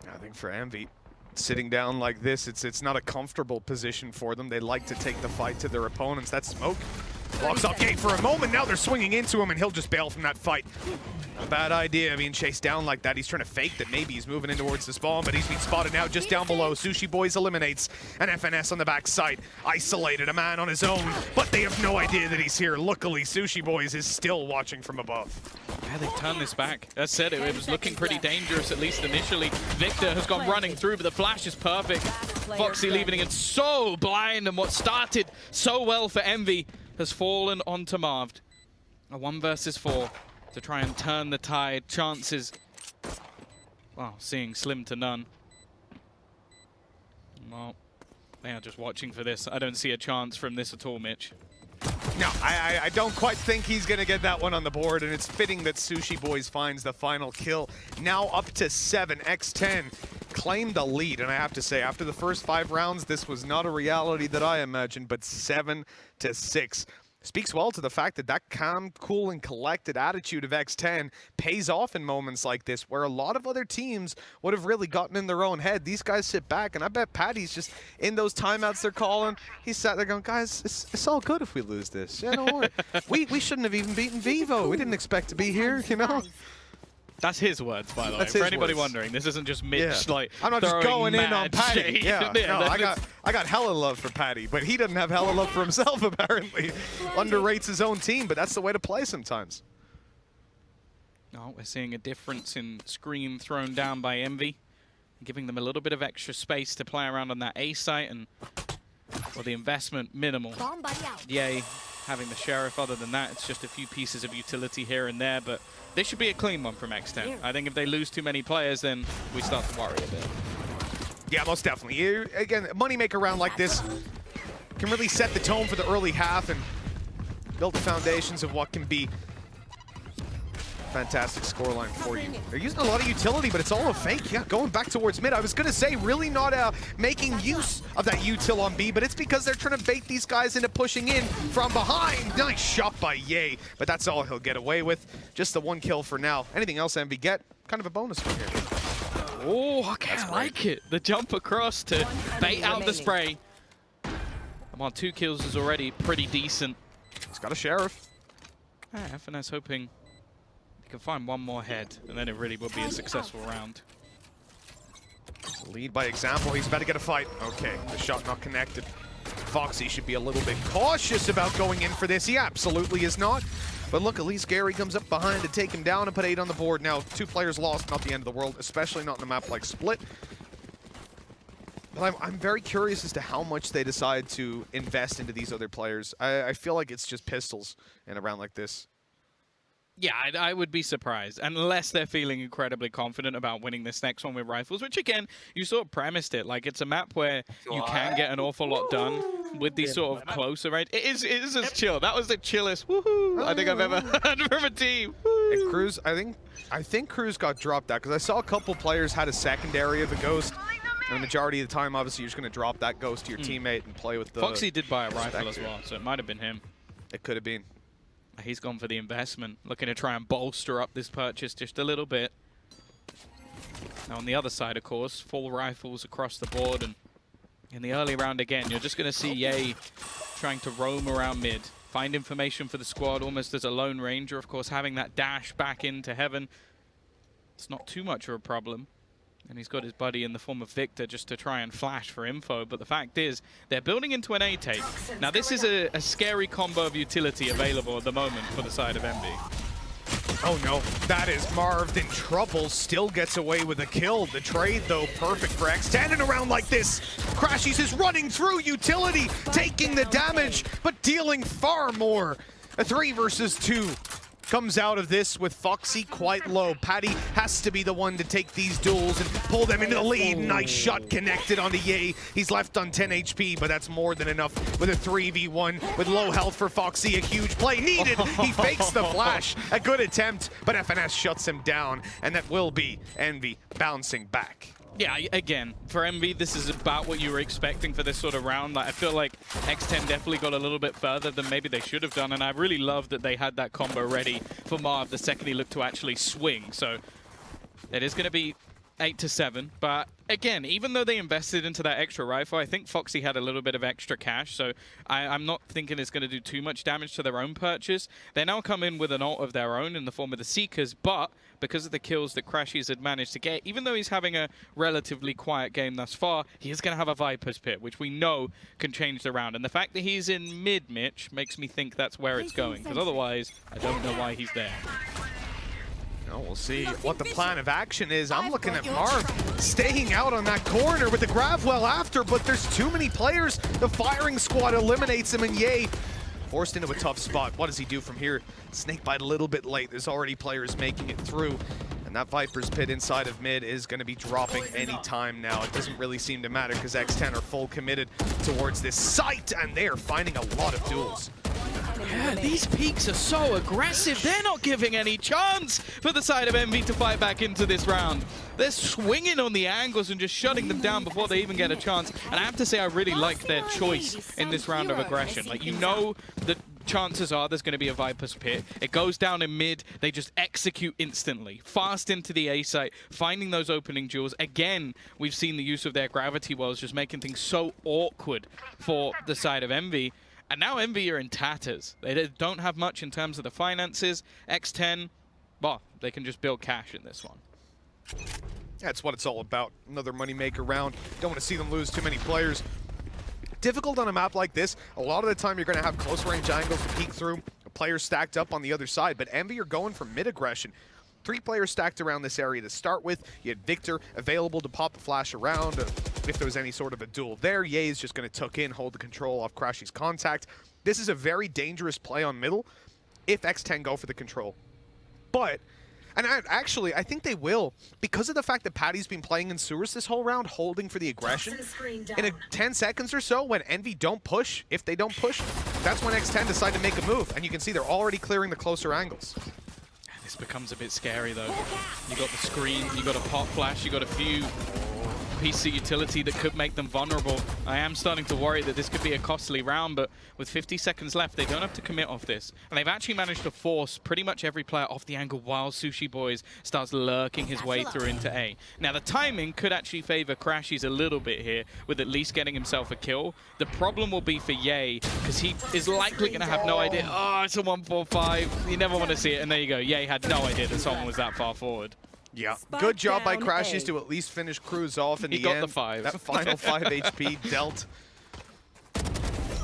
I think for Envy, sitting down like this, it's not a comfortable position for them. They like to take the fight to their opponents. That smoke blocks off Gate for a moment. Now they're swinging into him, and he'll just bail from that fight. A bad idea being chased down like that. He's trying to fake that maybe he's moving in towards the spawn, but he's been spotted now just down below. Sushi Boys eliminates an FNS on the backside. Isolated, a man on his own, but they have no idea that he's here. Luckily, Sushi Boys is still watching from above. Yeah, they've turned this back. That said, it was looking pretty dangerous, at least initially. Victor has gone running through, but the flash is perfect. Foxy leaving it so blind, and what started so well for Envy has fallen onto Marv. A 1 versus 4 to try and turn the tide. Chances, well, seeing slim to none. Well, they are just watching for this. I don't see a chance from this at all, Mitch. No, I don't quite think he's going to get that one on the board, and it's fitting that Sushi Boys finds the final kill. Now up to 7. X10 claimed the lead, and I have to say, after the first 5 rounds, this was not a reality that I imagined, but 7 to 6. Speaks well to the fact that that calm, cool, and collected attitude of X10 pays off in moments like this, where a lot of other teams would have really gotten in their own head. These guys sit back, and I bet Patty's just in those timeouts they're calling. He's sat there going, guys, it's all good if we lose this. Yeah, don't worry. We shouldn't have even beaten Vivo. We didn't expect to be here, you know? That's his words, by the way. For anybody wondering, this isn't just Mitch like I'm not just going in on Patty. shade. Yeah, no, I got hella love for Patty, but he doesn't have hella love for himself apparently. Underrates his own team, but that's the way to play sometimes. Oh, we're seeing a difference in Scream thrown down by Envy, giving them a little bit of extra space to play around on that A site, and well, the investment minimal. Yay, having the Sheriff. Other than that, it's just a few pieces of utility here and there, but this should be a clean one from X10. I think if they lose too many players, then we start to worry a bit. Yeah, most definitely. Again, a moneymaker round like this can really set the tone for the early half and build the foundations of what can be fantastic scoreline for you. They're using a lot of utility, but it's all a fake. Yeah, going back towards mid. I was going to say, really not making use of that util on B, but it's because they're trying to bait these guys into pushing in from behind. Nice shot by Ye, but that's all he'll get away with. Just the 1 kill for now. Anything else Envy get? Kind of a bonus from here. Oh, okay, I like it. The jump across to bait out the spray. Come on, 2 kills is already pretty decent. He's got a sheriff. FNS hoping he can find one more head, and then it really will be a successful round. Lead by example. He's about to get a fight. Okay, the shot not connected. Foxy should be a little bit cautious about going in for this. He absolutely is not. But look, at least Gary comes up behind to take him down and put 8 on the board. Now, 2 players lost, not the end of the world, especially not in a map like Split. But I'm very curious as to how much they decide to invest into these other players. I feel like it's just pistols in a round like this. Yeah, I would be surprised, unless they're feeling incredibly confident about winning this next one with rifles, which again, you sort of premised it. Like, it's a map where you can get an awful lot done with these sort of closer range. It is just chill. That was the chillest woohoo I think I've ever heard from a team. And Cruz, I think Cruz got dropped that, because I saw a couple players had a secondary of a ghost. And the majority of the time, obviously, you're just going to drop that ghost to your teammate and play with the... Foxy did buy a rifle as well, so it might have been him. It could have been. He's gone for the investment, looking to try and bolster up this purchase just a little bit. Now on the other side, of course, 4 rifles across the board, and in the early round again, you're just going to see Ye trying to roam around mid, find information for the squad almost as a lone ranger. Of course, having that dash back into heaven, it's not too much of a problem. And he's got his buddy in the form of Victor just to try and flash for info. But the fact is, they're building into an A-take. Now, this is a scary combo of utility available at the moment for the side of Envy. Oh, no. That is Marv in trouble. Still gets away with a kill. The trade, though, perfect for X10 in a round like this. Crashies is running through utility, taking the damage, but dealing far more. A 3 versus 2. Comes out of this with Foxy quite low. Paddy has to be the one to take these duels and pull them into the lead. Nice shot connected onto Ye. He's left on 10 HP, but that's more than enough with a 3v1 with low health for Foxy. A huge play needed. He fakes the flash. A good attempt, but FNS shuts him down, and that will be Envy bouncing back. Yeah, again, for Envy, this is about what you were expecting for this sort of round. Like, I feel like X10 definitely got a little bit further than maybe they should have done, and I really love that they had that combo ready for Marv the second he looked to actually swing. So it is going to be 8-7, but again, even though they invested into that extra rifle, I think Foxy had a little bit of extra cash, so I'm not thinking it's going to do too much damage to their own purchase. They now come in with an ult of their own in the form of the Seekers, but because of the kills that Crashies had managed to get, even though he's having a relatively quiet game thus far, he is going to have a Viper's Pit, which we know can change the round. And the fact that he's in mid, Mitch, makes me think that's where it's going, because otherwise, I don't know why he's there. No, we'll see what the plan of action is. I'm looking at Marv staying out on that corner with the grab well after, but there's too many players. The firing squad eliminates him, and Ye forced into a tough spot. What does he do from here? Snakebite a little bit late. There's already players making it through. And that Viper's Pit inside of mid is going to be dropping any time now. It doesn't really seem to matter because X10 are full committed towards this site, and they are finding a lot of duels. Yeah, these peaks are so aggressive. They're not giving any chance for the side of Envy to fight back into this round. They're swinging on the angles and just shutting them down before they even get a chance. And I have to say, I really like their choice in this round of aggression. Like, you know that chances are there's going to be a Viper's Pit. It goes down in mid. They just execute instantly. Fast into the A site, finding those opening duels. Again, we've seen the use of their gravity wells just making things so awkward for the side of Envy. And now Envy are in tatters. They don't have much in terms of the finances. X10, well, they can just build cash in this one. That's what it's all about. Another moneymaker round. Don't want to see them lose too many players. Difficult on a map like this. A lot of the time you're going to have close range angles to peek through. Players stacked up on the other side, but Envy are going for mid aggression. 3 players stacked around this area to start with. You had Victor available to pop the flash around if there was any sort of a duel there. Ye is just going to tuck in, hold the control off Crashy's contact. This is a very dangerous play on middle if X10 go for the control. But, and I think they will, because of the fact that Paddy's been playing in sewers this whole round, holding for the aggression. In a 10 seconds or so, when Envy don't push, if they don't push, that's when X10 decide to make a move. And you can see they're already clearing the closer angles. This becomes a bit scary, though. You got the screen, you got a pop flash, you got a few piece of utility that could make them vulnerable. I am starting to worry that this could be a costly round, but with 50 seconds left, they don't have to commit off this. And they've actually managed to force pretty much every player off the angle while Sushi Boys starts lurking his way through into A. Now, the timing could actually favor Crashies a little bit here, with at least getting himself a kill. The problem will be for Ye, because he is likely going to have no idea. Oh, it's a 1-4-5. You never want to see it. And there you go. Ye had no idea that someone was that far forward. Yeah, good job by Crashies to at least finish Cruz off in the end. He got the 5. That final 5 HP dealt.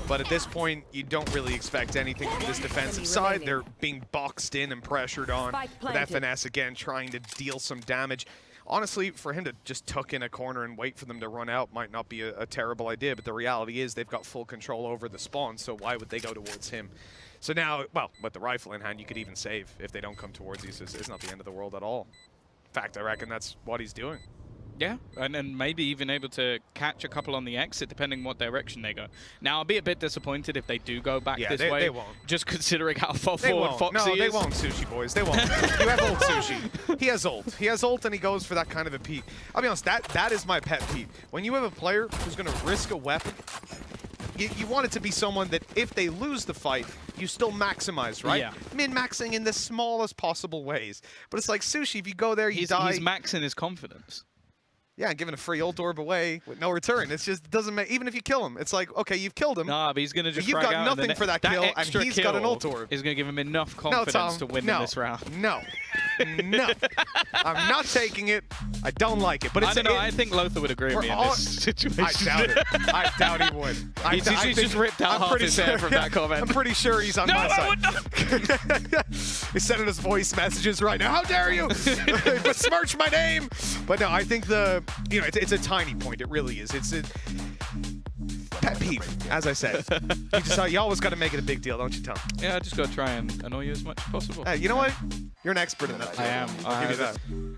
But at this point, you don't really expect anything from this defensive side. They're being boxed in and pressured on with FNS again, trying to deal some damage. Honestly, for him to just tuck in a corner and wait for them to run out might not be a terrible idea, but the reality is they've got full control over the spawn, so why would they go towards him? So now, well, with the rifle in hand, you could even save if they don't come towards you, so it's not the end of the world at all. In fact, I reckon that's what he's doing. Yeah, and then maybe even able to catch a couple on the exit, depending what direction they go. Now, I'll be a bit disappointed if they do go back this way. They won't. Just considering how far forward Foxy is. No, they won't, Sushi Boys. They won't. You have ult, Sushi. He has ult. He has ult, and he goes for that kind of a peek. I'll be honest, that is my pet peeve. When you have a player who's going to risk a weapon, you want it to be someone that if they lose the fight, you still maximize, right? Yeah. Min-maxing in the smallest possible ways. But it's like, Sushi, if you go there, you die. He's maxing his confidence. Yeah, giving a free ult orb away with no return. It's just doesn't make. Even if you kill him, it's like, okay, you've killed him. Nah, but he's gonna just. You've got nothing for that kill, and he's got an ult orb. Is gonna give him enough confidence to win in this round. No, no, I'm not taking it. I don't like it. But it's I don't know. I think Lothar would agree with me in this situation. I doubt it. I doubt he would. He's just ripped out half his hair from that comment. I'm pretty sure he's on my side. He's sending us voice messages right now. How dare you besmirch my name? But no, I think it's a tiny point. It really is. It's a pet peeve, as I said. You always got to make it a big deal, don't you, Tom? Yeah, I just got to try and annoy you as much as possible. Hey, you know what? You're an expert in that. I am. I'll give you that.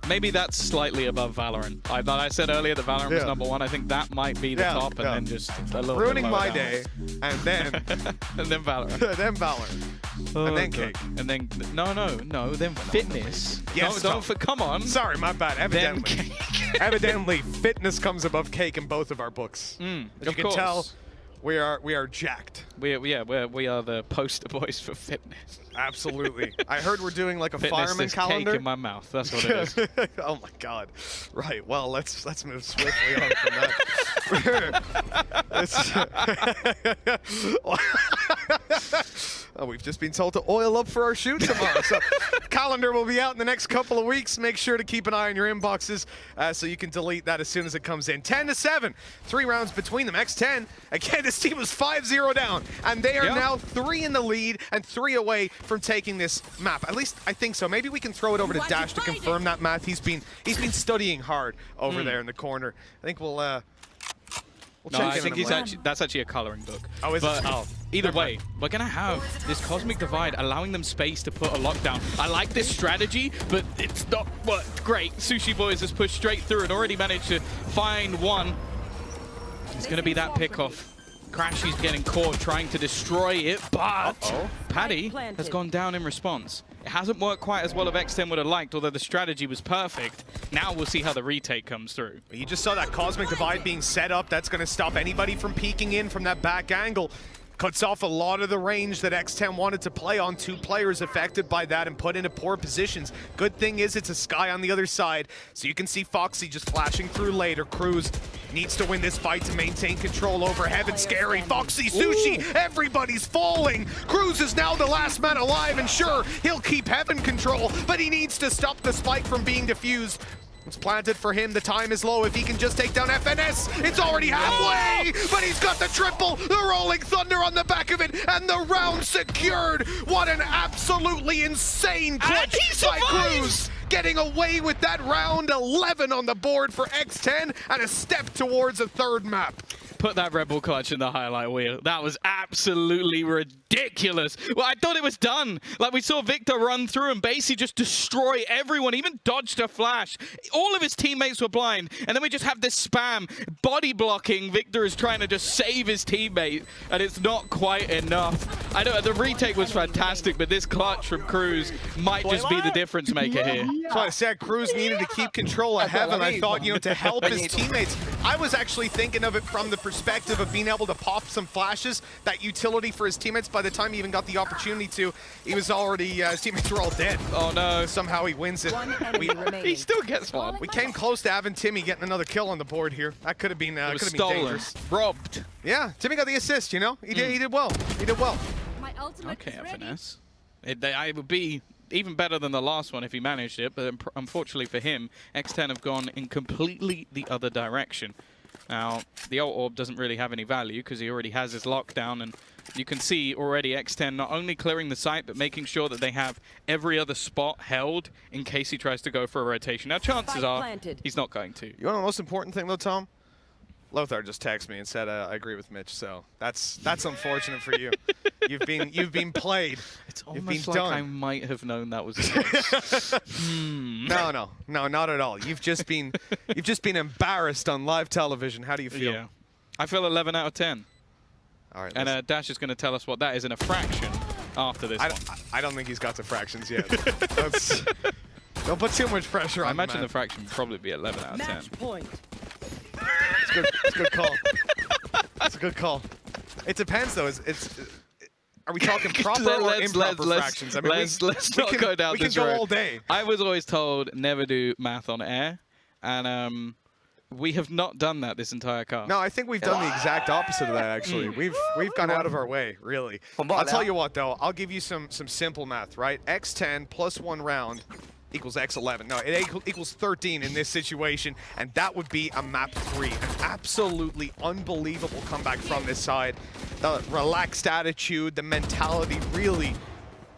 Maybe that's slightly above Valorant. I said earlier that Valorant was #1. I think that might be the top, and then just a little ruining bit my down. day, and then and then Valorant. then Valorant. And then Cake. And then no. Then fitness. Yes, Come on. Sorry, my bad. Evidently, Then Cake. evidently, fitness comes above Cake in both of our books. As you can tell, we are jacked. We are the poster boys for fitness. Absolutely. I heard we're doing like a Fitness fireman is calendar. Cake in my mouth. That's what it is. Oh my God. Right. Well, let's move swiftly on from that. Oh, we've just been told to oil up for our shoot tomorrow. So calendar will be out in the next couple of weeks. Make sure to keep an eye on your inboxes so you can delete that as soon as it comes in. 10-7. 3 rounds between them. X10. Again, this team was 5-0 down, and they are now 3 in the lead and 3 away from taking this map. At least I think so. Maybe we can throw it over to Dash to confirm that math. He's been studying hard over there in the corner. I think we'll No, I think that's actually a coloring book. Oh, is it? Oh. Either way, we're going to have this Cosmic Divide allowing them space to put a lockdown. I like this strategy, but it's not great. Sushi Boys has pushed straight through and already managed to find one. It's going to be that pickoff. Crashy's getting caught trying to destroy it, but Paddy has gone down in response. It hasn't worked quite as well as X10 would have liked, although the strategy was perfect. Now we'll see how the retake comes through. You just saw that Cosmic Divide being set up. That's going to stop anybody from peeking in from that back angle. Cuts off a lot of the range that X10 wanted to play on. 2 players affected by that and put into poor positions. Good thing is it's a Sky on the other side, so you can see Foxy just flashing through later. Cruz needs to win this fight to maintain control over Heaven. Scary. Foxy, Sushi, everybody's falling. Cruz is now the last man alive, and sure, he'll keep Heaven control, but he needs to stop the spike from being diffused. It's planted for him. The time is low. If he can just take down FNS, it's already halfway, but he's got the triple, the Rolling Thunder on the back of it, and the round secured. What an absolutely insane clutch by Cruz. Getting away with that round. 11 on the board for X10 and a step towards a 3rd map. Put that Rebel clutch in the highlight wheel. That was absolutely ridiculous. Well, I thought it was done. Like, we saw Victor run through and basically just destroy everyone, even dodged a flash. All of his teammates were blind, and then we just have this spam. Body blocking, Victor is trying to just save his teammate, and it's not quite enough. I know the retake was fantastic, but this clutch from Cruz might just be the difference maker here. So I said Cruz needed to keep control of Heaven. I thought, you know, to help his teammates. I was actually thinking of it from the perspective of being able to pop some flashes, that utility for his teammates. By the time he even got the opportunity to, he was already, his teammates were all dead. Oh no. Somehow he wins it. He still gets one. We came close to having Timmy getting another kill on the board here. That could have been, dangerous. Robbed. Yeah, Timmy got the assist, you know? He did well. He did well. Okay, a finesse. It would be even better than the last one if he managed it, but unfortunately for him, X10 have gone in completely the other direction. Now, the ult orb doesn't really have any value because he already has his lockdown, and you can see already X10 not only clearing the site, but making sure that they have every other spot held in case he tries to go for a rotation. Now, chances are he's not going to. You want to know the most important thing, though, Tom? Lothar just texted me and said, I agree with Mitch, so that's unfortunate for you. You've been played. It's almost like I might have known that was the case. No, not at all. You've just been embarrassed on live television. How do you feel? Yeah. I feel 11 out of 10. All right. And Dash is going to tell us what that is in a fraction after this one. I don't think he's got to fractions yet. Don't put too much pressure on him. I imagine the fraction would probably be 11 out of 10. Match point. It's a good call. It's a good call. It depends, though. Are we talking proper or improper fractions? I mean, let's not go down this road. We can go all day. I was always told never do math on air, and we have not done that this entire cast. No, I think we've done the exact opposite of that, actually. We've gone out of our way, really. I'll tell you what, though. I'll give you some simple math, right? X10 plus 1 round equals X11. No, it equals 13 in this situation, and that would be a map 3. An absolutely unbelievable comeback from this side. The relaxed attitude, the mentality really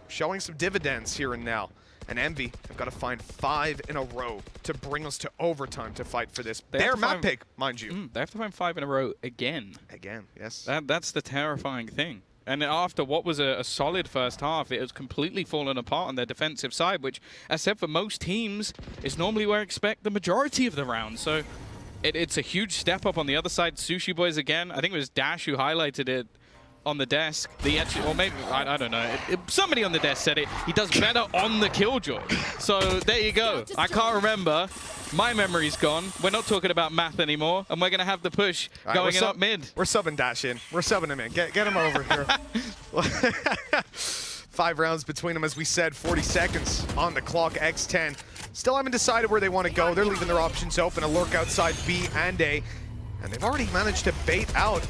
showing some dividends here and now. And Envy have got to find 5 in a row to bring us to overtime to fight for this. Their map pick, mind you. They have to find 5 in a row again. Again, yes. That's the terrifying thing. And after what was a solid first half, it has completely fallen apart on their defensive side, which, as said, for most teams, is normally where I expect the majority of the round. So it's a huge step up on the other side. Sushi Boys again. I think it was Dash who highlighted it on the desk. Or maybe, I don't know. Somebody on the desk said it. He does better on the Killjoy. So there you go. I can't remember. My memory's gone. We're not talking about math anymore, and we're going to have the push going in up mid. We're subbing Dash in. We're subbing him in. Get him over here. 5 rounds between them, as we said. 40 seconds on the clock. X10 still haven't decided where they want to go. They're leaving their options open. A lurk outside B and A, and they've already managed to bait out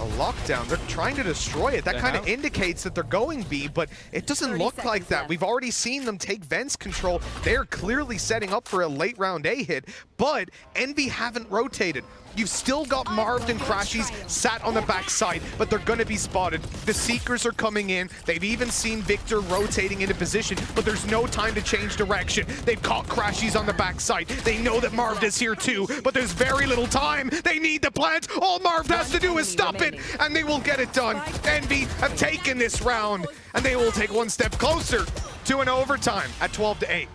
a lockdown. They're trying to destroy it. That kind of indicates that they're going B, but it doesn't look like that. We've already seen them take Vents control. They're clearly setting up for a late round A hit, but Envy haven't rotated. You've still got Marv and Crashies sat on the backside, but they're going to be spotted. The Seekers are coming in. They've even seen Victor rotating into position, but there's no time to change direction. They've caught Crashies on the backside. They know that Marv is here too, but there's very little time. They need the plant. All Marv has to do is stop it, and they will get it done. Envy have taken this round, and they will take one step closer to an overtime at 12-8.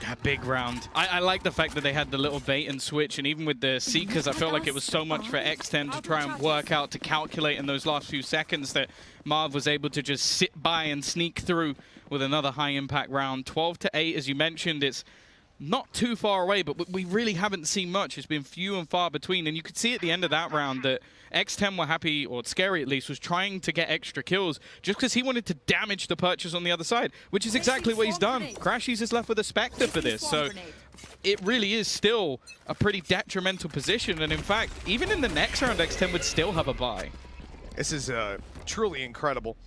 A big round. I like the fact that they had the little bait and switch, and even with the Seekers, I felt like it was so much for X10 to try and work out, to calculate in those last few seconds, that Marv was able to just sit by and sneak through with another high-impact round. 12-8, as you mentioned, it's not too far away, but we really haven't seen much. It's been few and far between, and you could see at the end of that round that X10 were happy, or Scary at least, was trying to get extra kills just because he wanted to damage the purchase on the other side, which is exactly what he's done. Crashies is left with a Spectre for this, so it really is still a pretty detrimental position, and in fact, even in the next round, X10 would still have a bye. This is truly incredible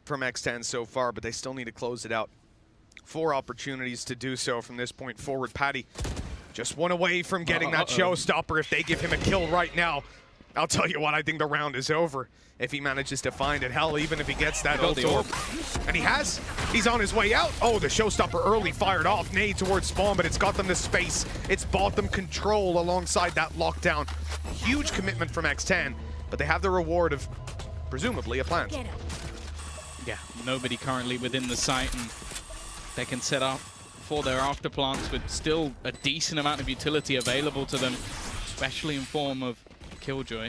from X10 so far, but they still need to close it out. 4 opportunities to do so from this point forward. Patty just one away from getting that showstopper if they give him a kill right now. I'll tell you what, I think the round is over if he manages to find it. Hell, even if he gets that ult orb. And he has. He's on his way out. Oh, the showstopper early fired off. Nade towards spawn, but it's got them the space. It's bought them control alongside that lockdown. Huge commitment from X10, but they have the reward of presumably a plant. Yeah, nobody currently within the site, and they can set up for their after plants with still a decent amount of utility available to them, especially in form of Killjoy.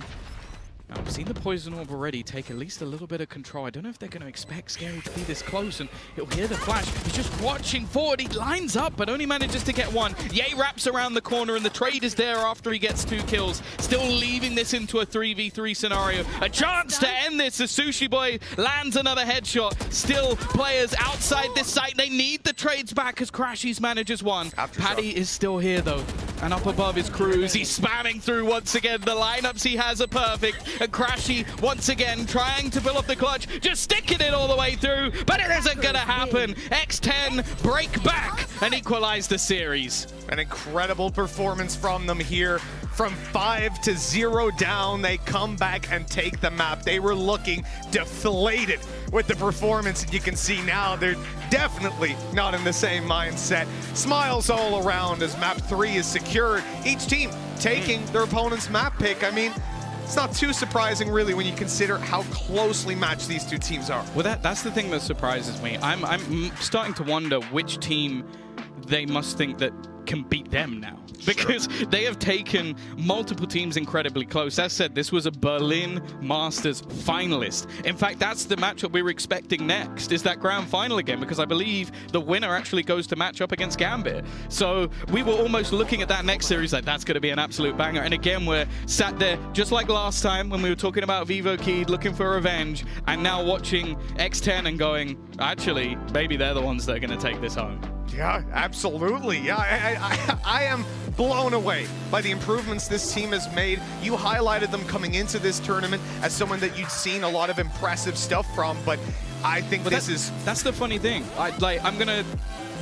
Now, we've seen the Poison Orb already take at least a little bit of control. I don't know if they're going to expect Scary to be this close, and he'll hear the flash. He's just watching forward. He lines up, but only manages to get one. Ye wraps around the corner, and the trade is there after he gets 2 kills. Still leaving this into a 3v3 scenario. A chance to end this. The Sushi Boy lands another headshot. Still players outside this site. They need the trades back as Crashies manages one. Paddy is still here, though. And up above his crews, he's spamming through once again. The lineups he has are perfect. And Crashy, once again, trying to pull off the clutch, just sticking it all the way through, but it isn't going to happen. X10 break back and equalize the series. An incredible performance from them here. From 5 to 0 down, they come back and take the map. They were looking deflated with the performance. You can see now they're definitely not in the same mindset. Smiles all around as map 3 is secured. Each team taking their opponent's map pick. I mean, it's not too surprising, really, when you consider how closely matched these two teams are. Well, that's the thing that surprises me. I'm starting to wonder which team they must think that can beat them now, because they have taken multiple teams incredibly close. As said, this was a Berlin Masters finalist. In fact, that's the matchup we were expecting next, is that grand final again, because I believe the winner actually goes to match up against Gambit. So we were almost looking at that next series like that's going to be an absolute banger. And again, we're sat there just like last time when we were talking about Vivo Keyed looking for revenge, and now watching X10 and going, actually, maybe they're the ones that are going to take this home. Yeah, absolutely. Yeah, I am blown away by the improvements this team has made. You highlighted them coming into this tournament as someone that you'd seen a lot of impressive stuff from, but I think that's the funny thing. I'm gonna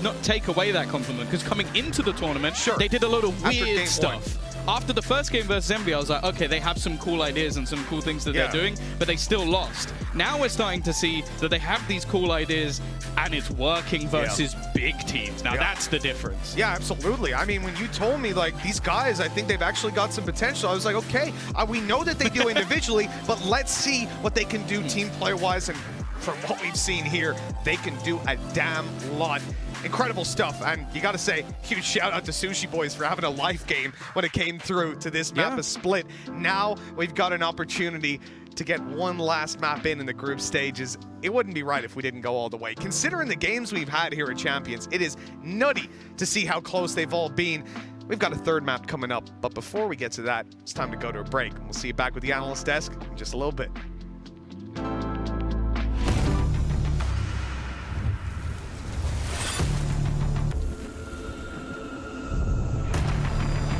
not take away that compliment, because coming into the tournament, they did a lot of weird stuff. After the first game versus Envy, I was like, okay, they have some cool ideas and some cool things that they're doing, but they still lost. Now we're starting to see that they have these cool ideas and it's working versus big teams. Now that's the difference. Yeah, absolutely. I mean, when you told me, like, these guys, I think they've actually got some potential, I was like, okay, we know that they do individually, but let's see what they can do team player-wise, and from what we've seen here, they can do a damn lot. Incredible stuff, and you gotta say, huge shout out to Sushi Boys for having a life game when it came through to this map of Split. Now we've got an opportunity to get one last map in the group stages. It wouldn't be right if we didn't go all the way. Considering the games we've had here at Champions, it is nutty to see how close they've all been. We've got a third map coming up, but before we get to that, it's time to go to a break. We'll see you back with the analyst desk in just a little bit.